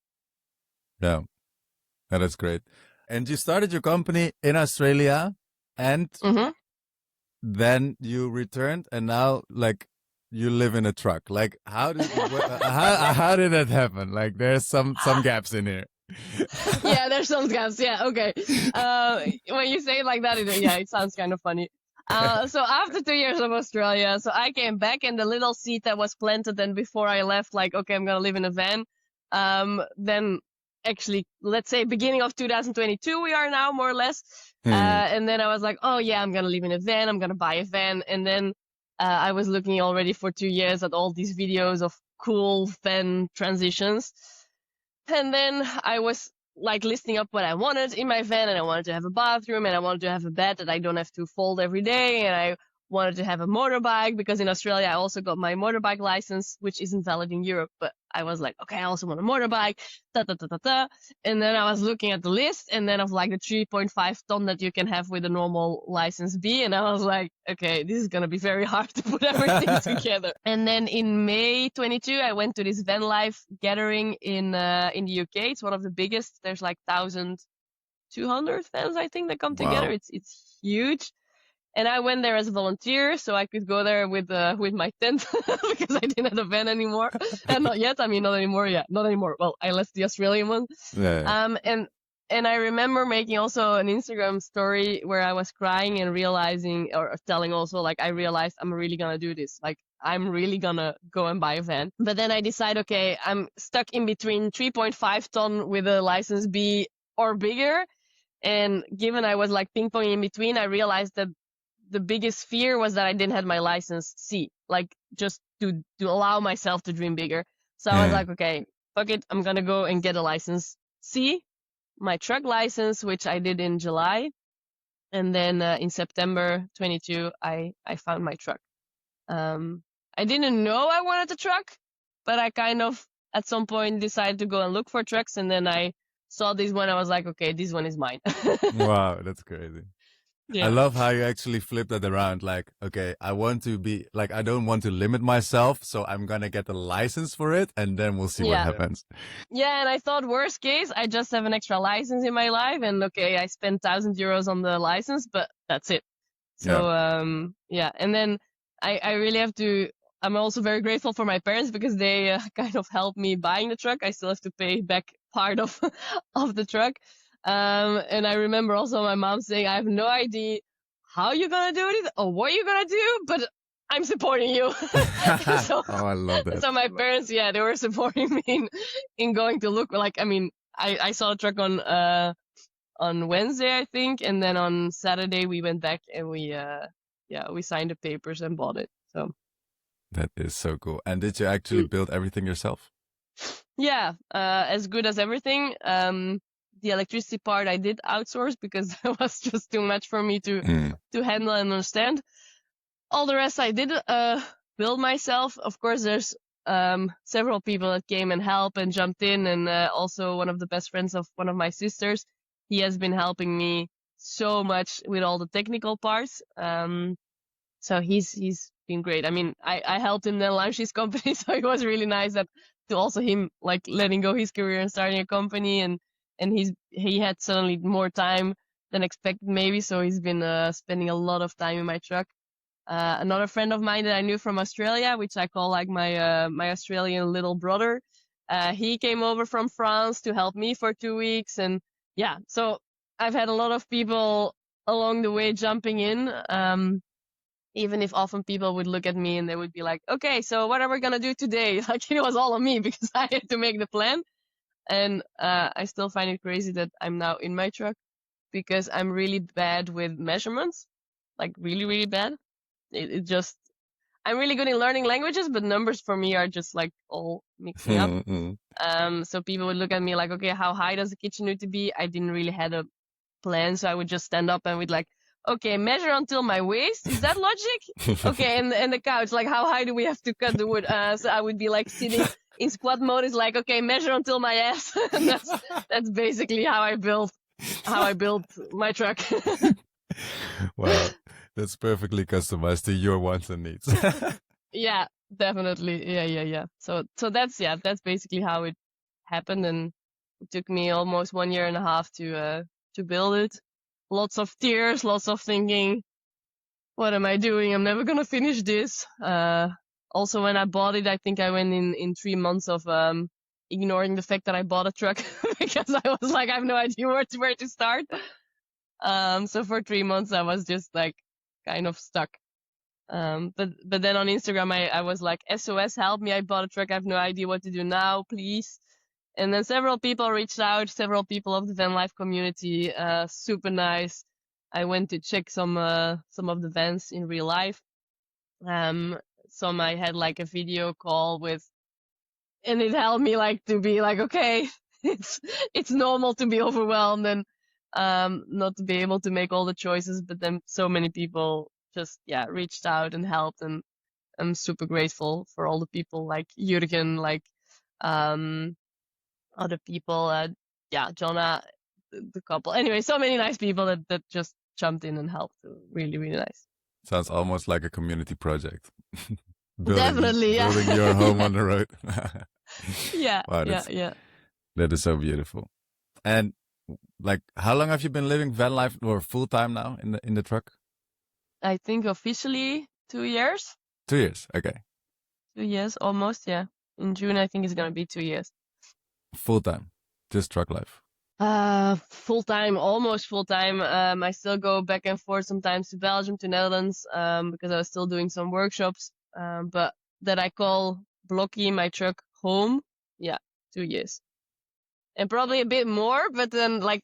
Yeah, that is great. And you started your company in Australia, and then you returned, and now like you live in a truck. Like how did how did that happen? Like there's some gaps in here. Yeah, there's some gaps. Yeah, okay. When you say it like that, it sounds kind of funny. So after 2 years of Australia, so I came back, and the little seed that was planted then before I left, like, okay, I'm gonna live in a van. Then actually, let's say beginning of 2022, we are now more or less. And then I was like, oh yeah, I'm gonna live in a van. I'm gonna buy a van. And then I was looking already for 2 years at all these videos of cool van transitions. And then I was like listing up what I wanted in my van, and I wanted to have a bathroom, and I wanted to have a bed that I don't have to fold every day, and I wanted to have a motorbike, because in Australia I also got my motorbike license, which isn't valid in Europe, but I was like, okay, I also want a motorbike, and then I was looking at the list, and then of like the 3.5 ton that you can have with a normal license B, and I was like, okay, this is gonna be very hard to put everything together. And then in May 22, I went to this van life gathering in the UK. It's one of the biggest. There's like 1,200 vans, I think, that come together. It's huge. And I went there as a volunteer, so I could go there with my tent because I didn't have a van anymore. And not yet. I mean, not anymore. Yeah, not anymore. Well, I left the Australian one. Yeah. And And I remember making also an Instagram story where I was crying and realizing, or telling also, like, I realized I'm really gonna do this. Like, I'm really gonna go and buy a van. But then I decide, okay, I'm stuck in between 3.5 ton with a license B or bigger. And given I was like ping ponging in between, I realized that the biggest fear was that I didn't have my license C, like just to allow myself to dream bigger. So I was like, okay, fuck it, I'm gonna go and get a license C, my truck license, which I did in July, and then in September 22, I found my truck. I didn't know I wanted a truck, but I kind of at some point decided to go and look for trucks, and then I saw this one. I was like, okay, this one is mine. Wow, that's crazy. Yeah. I love how you actually flip that around. Like, okay, I want to be like, I don't want to limit myself, so I'm gonna get the license for it, and then we'll see what happens. Yeah, and I thought worst case, I just have an extra license in my life, and okay, I spent €1,000 on the license, but that's it. So yeah, and then I really have to. I'm also very grateful for my parents because they kind of helped me buying the truck. I still have to pay back part of of the truck. And I remember also my mom saying, I have no idea how you're going to do it or what you're going to do, but I'm supporting you. Oh, I love that. So my parents, yeah, they were supporting me in going to look. Like, I mean, I saw a truck on Wednesday, I think. And then on Saturday we went back and we signed the papers and bought it. So that is so cool. And did you actually build everything yourself? Yeah, as good as everything. The electricity part I did outsource because it was just too much for me to handle and understand. All the rest I did build myself. Of course, there's several people that came and helped and jumped in, and also one of the best friends of one of my sisters. He has been helping me so much with all the technical parts. So he's been great. I mean, I helped him then launch his company, so it was really nice that to also him like letting go his career and starting a company, and he had suddenly more time than expected maybe, so he's been spending a lot of time in my truck. Another friend of mine that I knew from Australia, which I call like my Australian little brother, he came over from France to help me for 2 weeks, and yeah, so I've had a lot of people along the way jumping in. Even if often people would look at me and they would be like, okay, so what are we going to do today? Like, it was all on me because I had to make the plan. And I still find it crazy that I'm now in my truck because I'm really bad with measurements, like really, really bad. It just, I'm really good in learning languages, but numbers for me are just like all mixing up. So people would look at me like, okay, how high does the kitchen need to be? I didn't really have a plan. So I would just stand up and we'd like, okay, measure until my waist. Is that logic? Okay, and the couch, like how high do we have to cut the wood? So I would be like sitting in squat mode. Is like, okay, measure until my ass. And that's basically how I built my truck. Wow, that's perfectly customized to your wants and needs. Yeah, definitely. Yeah. So that's basically how it happened, and it took me almost 1.5 years to build it. Lots of tears, lots of thinking, what am I doing? I'm never going to finish this. Also, when I bought it, I think I went in 3 months of ignoring the fact that I bought a truck because I was like, I have no idea where to start. So for 3 months, I was just like kind of stuck. But then on Instagram, I was like, SOS, help me. I bought a truck. I have no idea what to do now, please. And then several people reached out, several people of the van life community, super nice. I went to check some of the vans in real life. Some I had like a video call with, and it helped me like to be like, okay, it's normal to be overwhelmed and not to be able to make all the choices. But then so many people just reached out and helped, and I'm super grateful for all the people like Jurgen, like other people, Jonah, the couple. Anyway, so many nice people that just jumped in and helped. Really, really nice. Sounds almost like a community project. Definitely, yeah. Building your home on the road. Yeah, wow, yeah. That is so beautiful. And like, how long have you been living van life or full time now in the truck? I think officially 2 years. 2 years, okay. 2 years almost, yeah. In June, I think it's gonna be 2 years. Full time, just truck life. Full time, almost full time. I still go back and forth sometimes to Belgium, to Netherlands, because I was still doing some workshops. But that I call Blocky, my truck, home. Yeah, 2 years. And probably a bit more, but then like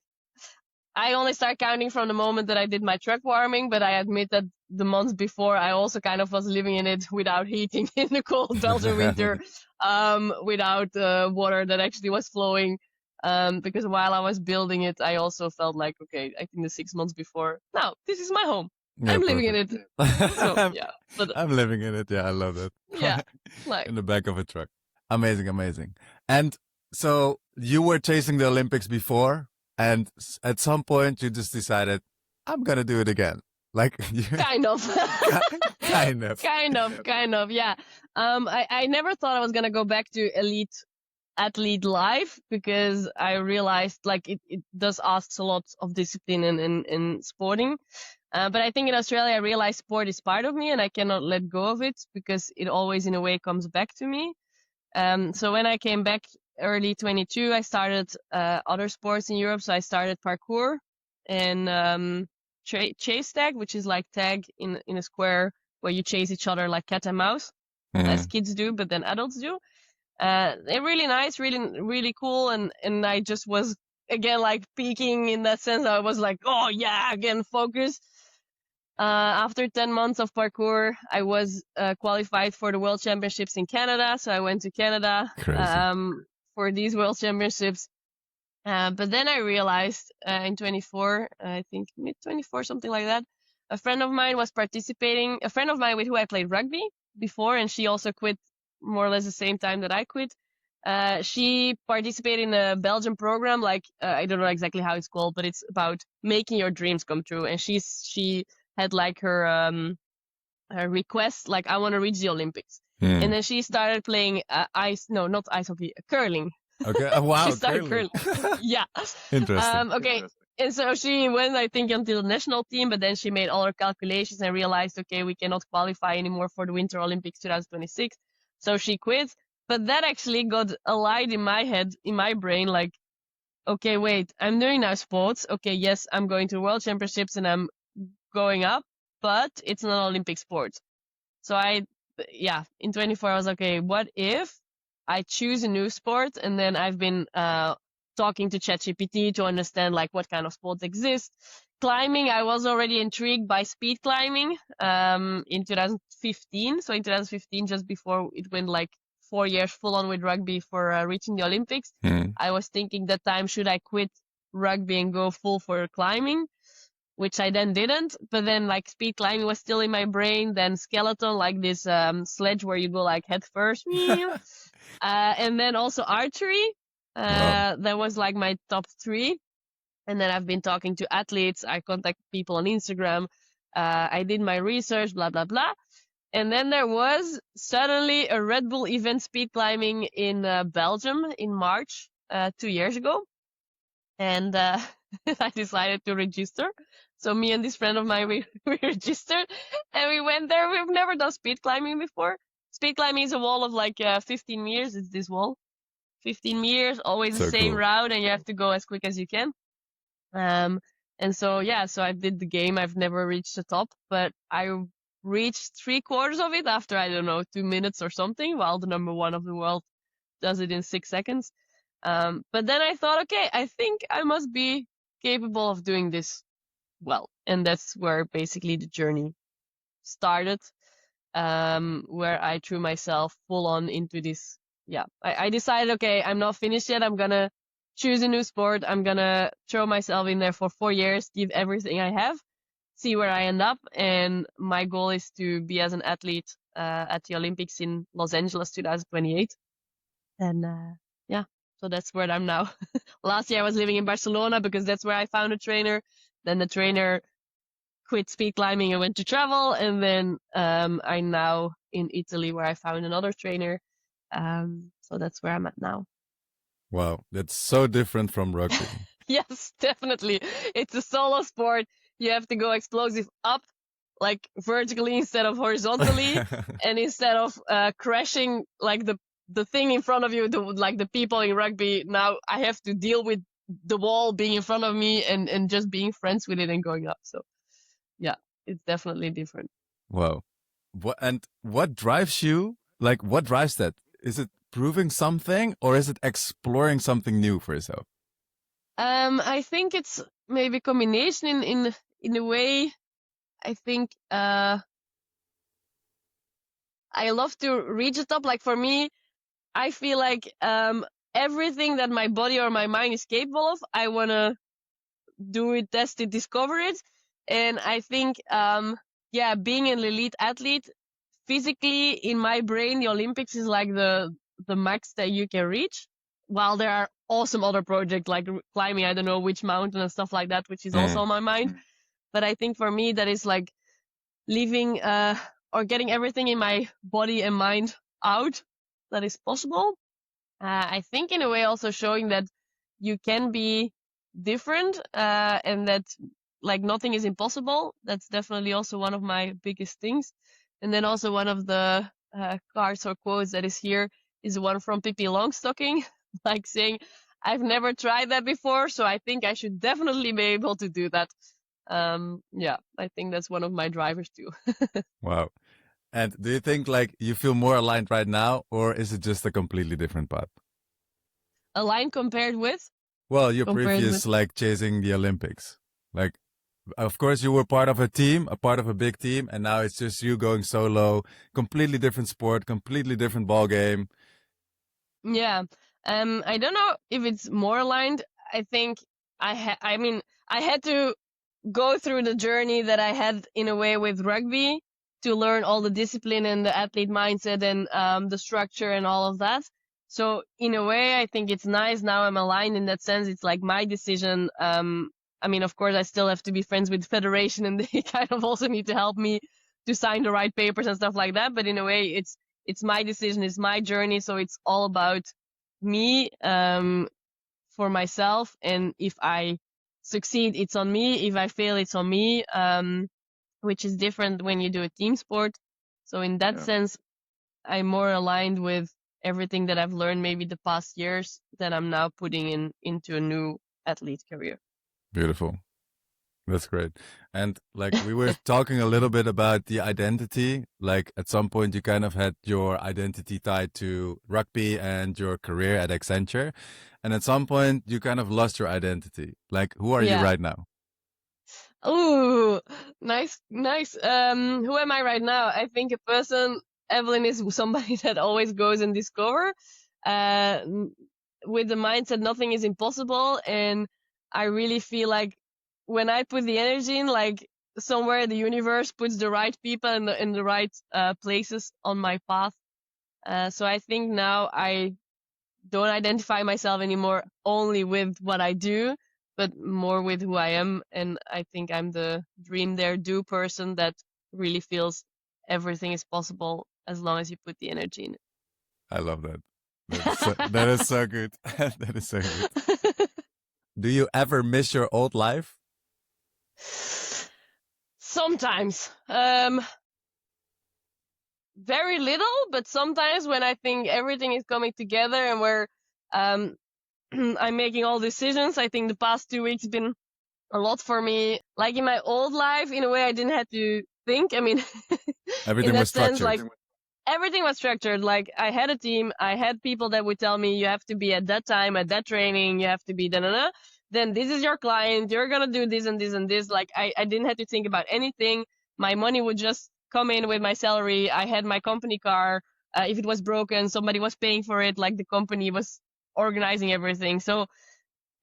I only start counting from the moment that I did my truck warming, but I admit that the months before I also kind of was living in it without heating in the cold Belgian winter, without water that actually was flowing. Because while I was building it, I also felt like, okay, I think the 6 months before, now this is my home. Yeah, I'm living in perfect. it. So yeah, but I'm living in it. Yeah, I love that. yeah, like In the back of a truck. Amazing, amazing. And so you were chasing the Olympics before, and at some point you just decided, I'm gonna do it again. Like you, kind of. kind of. kind of, yeah. I never thought I was gonna go back to elite athlete life because I realized like it does ask a lot of discipline in sporting. But I think in Australia I realized sport is part of me and I cannot let go of it because it always in a way comes back to me. So when I came back early 22, I started other sports in Europe. So I started parkour and chase tag, which is like tag in a square where you chase each other like cat and mouse, as kids do, but then adults do. They're really nice, really cool, and I just was again like peaking in that sense. I was like, oh yeah, again focused. After 10 months of parkour, I was qualified for the World Championships in Canada, so I went to Canada for these World Championships. But then I realized in 24, I think mid 24, something like that, a friend of mine was participating. A friend of mine with who I played rugby before, and she also quit more or less the same time that I quit. She participated in a Belgian program, like I don't know exactly how it's called, but it's about making your dreams come true. And she had like her request, like I want to reach the Olympics. And then she started playing not ice hockey, curling. Okay. Oh, wow. She started curling. Yeah. Interesting. Okay. And so she went, I think, until the national team, but then she made all her calculations and realized, okay, we cannot qualify anymore for the Winter Olympics 2026. So she quit. But that actually got a light in my head, in my brain, like, okay, wait, I'm doing now sports. Okay, yes, I'm going to World Championships and I'm going up, but it's not an Olympic sport. So in 24, I was like, okay, what if I choose a new sport? And then I've been talking to ChatGPT to understand like what kind of sports exist. Climbing, I was already intrigued by speed climbing in 2015. So in 2015, just before it went like 4 years full on with rugby for reaching the Olympics, I was thinking that time, should I quit rugby and go full for climbing? Which I then didn't, but then like speed climbing was still in my brain. Then skeleton, like this sledge where you go like head first. And then also archery. That was like my top 3. And then I've been talking to athletes. I contact people on Instagram. I did my research, blah, blah, blah. And then there was suddenly a Red Bull event speed climbing in Belgium in March 2 years ago. And I decided to register. So me and this friend of mine, we registered and we went there. We've never done speed climbing before. Speed climbing is a wall of like 15 meters. It's this wall. 15 meters, always the same route, and you have to go as quick as you can. And so, so I did the game. I've never reached the top, but I reached 3/4 of it after, I don't know, 2 minutes or something, while the number 1 of the world does it in 6 seconds. But then I thought, okay, I think I must be capable of doing this well. And that's where basically the journey started, where I threw myself full on into this. Yeah, I decided, okay, I'm not finished yet. I'm going to choose a new sport. I'm going to throw myself in there for 4 years, give everything I have, see where I end up. And my goal is to be as an athlete at the Olympics in Los Angeles 2028. And so that's where I'm now. Last year I was living in Barcelona because that's where I found a trainer. Then the trainer quit speed climbing and went to travel. And then I'm now in Italy where I found another trainer. So that's where I'm at now. Wow, that's so different from rugby. Yes, definitely. It's a solo sport. You have to go explosive up, like vertically instead of horizontally. And instead of crashing like the thing in front of you, like the people in rugby, now I have to deal with the wall being in front of me and just being friends with it and going up. So yeah, it's definitely different. Wow. What drives you? Like, what drives that? Is it proving something or is it exploring something new for yourself? I think it's maybe a combination in a way. I think I love to reach the top. Like for me, I feel like everything that my body or my mind is capable of, I wanna do it, test it, discover it. And I think being an elite athlete, physically in my brain, the Olympics is like the max that you can reach. While there are awesome other projects like climbing, I don't know which mountain and stuff like that, which is also on my mind. But I think for me that is like leaving or getting everything in my body and mind out that is possible. I think in a way also showing that you can be different and that like nothing is impossible. That's definitely also one of my biggest things. And then also one of the cards or quotes that is here is one from Pippi Longstocking, like saying, I've never tried that before, so I think I should definitely be able to do that. I think that's one of my drivers too. Wow. And do you think like you feel more aligned right now, or is it just a completely different path? Aligned compared with? Well, your Compared previous with like chasing the Olympics. Like, of course, you were part of a team, a part of a big team, and now it's just you going solo. Completely different sport, completely different ball game. Yeah. I don't know if it's more aligned. I think I had to go through the journey that I had in a way with rugby to learn all the discipline and the athlete mindset and the structure and all of that. So in a way, I think it's nice now I'm aligned in that sense. It's like my decision. Of course, I still have to be friends with the federation and they kind of also need to help me to sign the right papers and stuff like that. But in a way, it's my decision. It's my journey. So it's all about me, for myself. And if I succeed, it's on me. If I fail, it's on me, which is different when you do a team sport. So in that sense, I'm more aligned with everything that I've learned maybe the past years that I'm now putting into a new athlete career. Beautiful. That's great. And like we were talking a little bit about the identity, like at some point you kind of had your identity tied to rugby and your career at Accenture. And at some point you kind of lost your identity. Like, who are you right now? Oh, nice, nice. Who am I right now? I think a person, Evelyn is somebody that always goes and discover, with the mindset nothing is impossible. And I really feel like when I put the energy in, like somewhere the universe puts the right people in the right places on my path. So I think now I don't identify myself anymore only with what I do, but more with who I am. And I think I'm the dream there do person that really feels everything is possible as long as you put the energy in it. I love that. That is so good. That is so good. Do you ever miss your old life? Sometimes. Very little, but sometimes when I think everything is coming together and where I'm making all decisions, I think the past 2 weeks been a lot for me. Like in my old life, in a way, I didn't have to think. Everything in that was sense, structured. like everything was structured. Like I had a team, I had people that would tell me you have to be at that time, at that training, you have to be da-da-da. Then this is your client, you're gonna do this and this and this. Like I didn't have to think about anything. My money would just come in with my salary. I had my company car. If it was broken, somebody was paying for it. Like the company was organizing everything. So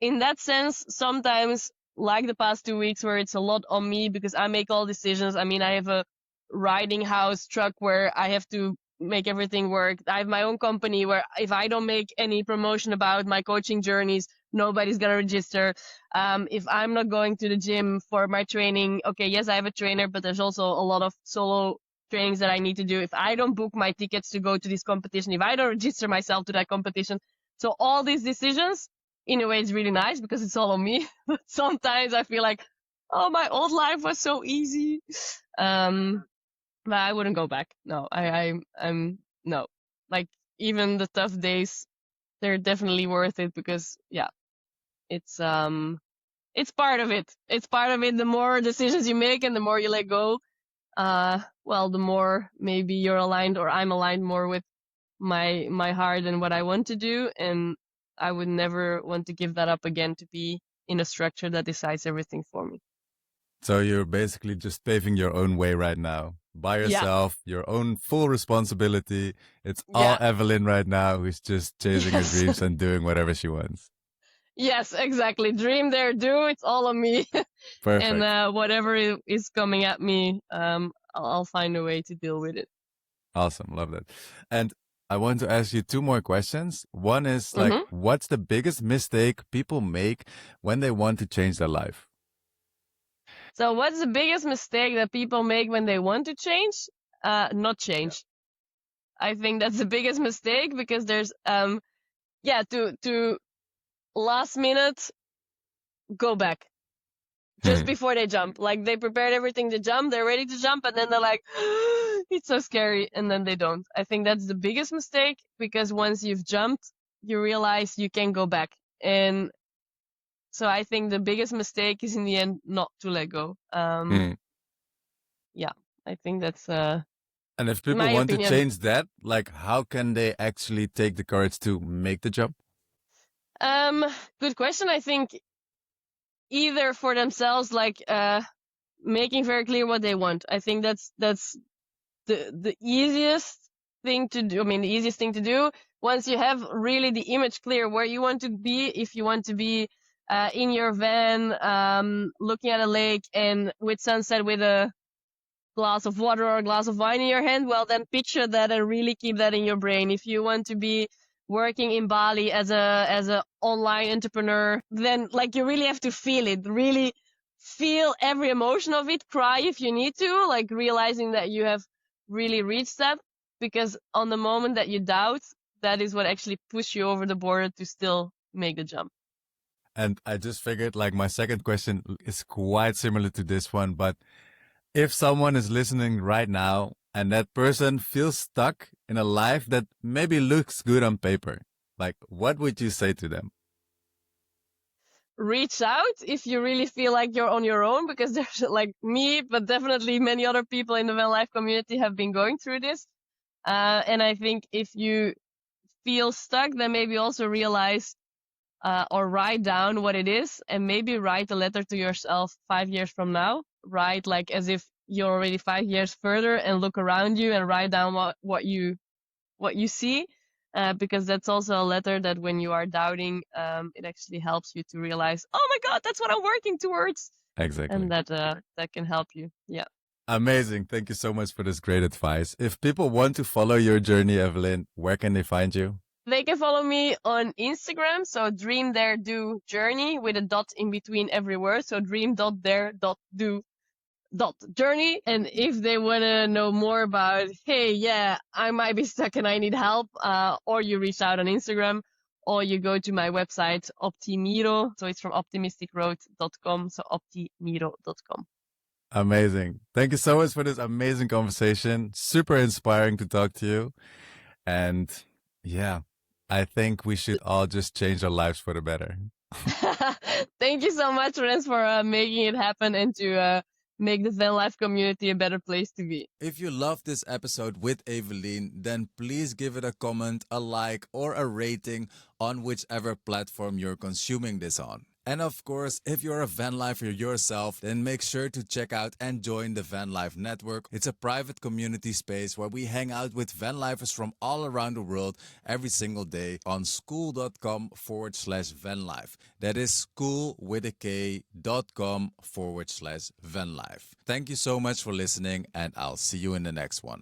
in that sense, sometimes like the past 2 weeks where it's a lot on me because I make all decisions. I have a riding house truck where I have to make everything work. I have my own company where if I don't make any promotion about my coaching journeys, nobody's going to register. If I'm not going to the gym for my training, okay, yes, I have a trainer, but there's also a lot of solo trainings that I need to do. If I don't book my tickets to go to this competition, if I don't register myself to that competition. So all these decisions, in a way, it's really nice because it's all on me. But sometimes I feel like, oh, my old life was so easy. But I wouldn't go back. No, I'm no. Like even the tough days, they're definitely worth it because yeah, it's part of it. It's part of it. The more decisions you make and the more you let go, well, the more maybe you're aligned or I'm aligned more with my heart and what I want to do. And I would never want to give that up again to be in a structure that decides everything for me. So you're basically just paving your own way right now by yourself, your own full responsibility. It's all Eveline right now who's just chasing her dreams and doing whatever she wants. Yes, exactly. Dream there, do. It's all on me. Perfect. And whatever is coming at me, I'll find a way to deal with it. Awesome. Love that. And I want to ask you 2 more questions. One is like, what's the biggest mistake people make when they want to change their life? So what's the biggest mistake that people make when they want to change? Not change. I think that's the biggest mistake because there's, to last minute, go back. Just before they jump. Like they prepared everything to jump, they're ready to jump, and then they're like, it's so scary, and then they don't. I think that's the biggest mistake because once you've jumped, you realize you can go back. And so I think the biggest mistake is in the end not to let go. Yeah, I think that's and if people want to change that, like how can they actually take the courage to make the jump? Good question. I think either for themselves, like making very clear what they want. I think that's the easiest thing to do. I mean, the easiest thing to do once you have really the image clear where you want to be. If you want to be in your van, looking at a lake and with sunset with a glass of water or a glass of wine in your hand, well, then picture that and really keep that in your brain. If you want to be working in Bali as a online entrepreneur, then like you really have to feel it, really feel every emotion of it, cry if you need to, like realizing that you have really reached that, because on the moment that you doubt, that is what actually pushes you over the border to still make the jump. And I just figured like my second question is quite similar to this one, but if someone is listening right now and that person feels stuck in a life that maybe looks good on paper, like what would you say to them? Reach out if you really feel like you're on your own, because there's like me, but definitely many other people in the Van Life community have been going through this. And I think if you feel stuck, then maybe also realize or write down what it is, and maybe write a letter to yourself 5 years from now. Write like as if you're already 5 years further, and look around you and write down what you see, because that's also a letter that when you are doubting, it actually helps you to realize, oh my God, that's what I'm working towards. Exactly. And that can help you. Yeah. Amazing. Thank you so much for this great advice. If people want to follow your journey, Eveline, where can they find you? They can follow me on Instagram. So dream, dare, do journey with a dot in between every word. So dream.dare.do journey. And if they want to know more about, hey, yeah, I might be stuck and I need help, or you reach out on Instagram, or you go to my website, Optimiro. So it's from optimisticroad.com. So optimiro.com. Amazing. Thank you so much for this amazing conversation. Super inspiring to talk to you. And yeah, I think we should all just change our lives for the better. Thank you so much, Rens, for making it happen and to make the Van Life community a better place to be. If you loved this episode with Eveline, then please give it a comment, a like, or a rating on whichever platform you're consuming this on. And of course, if you're a van lifer yourself, then make sure to check out and join the Van Life Network. It's a private community space where we hang out with van lifers from all around the world every single day on school.com/vanlife. That is school.com/vanlife. Thank you so much for listening, and I'll see you in the next one.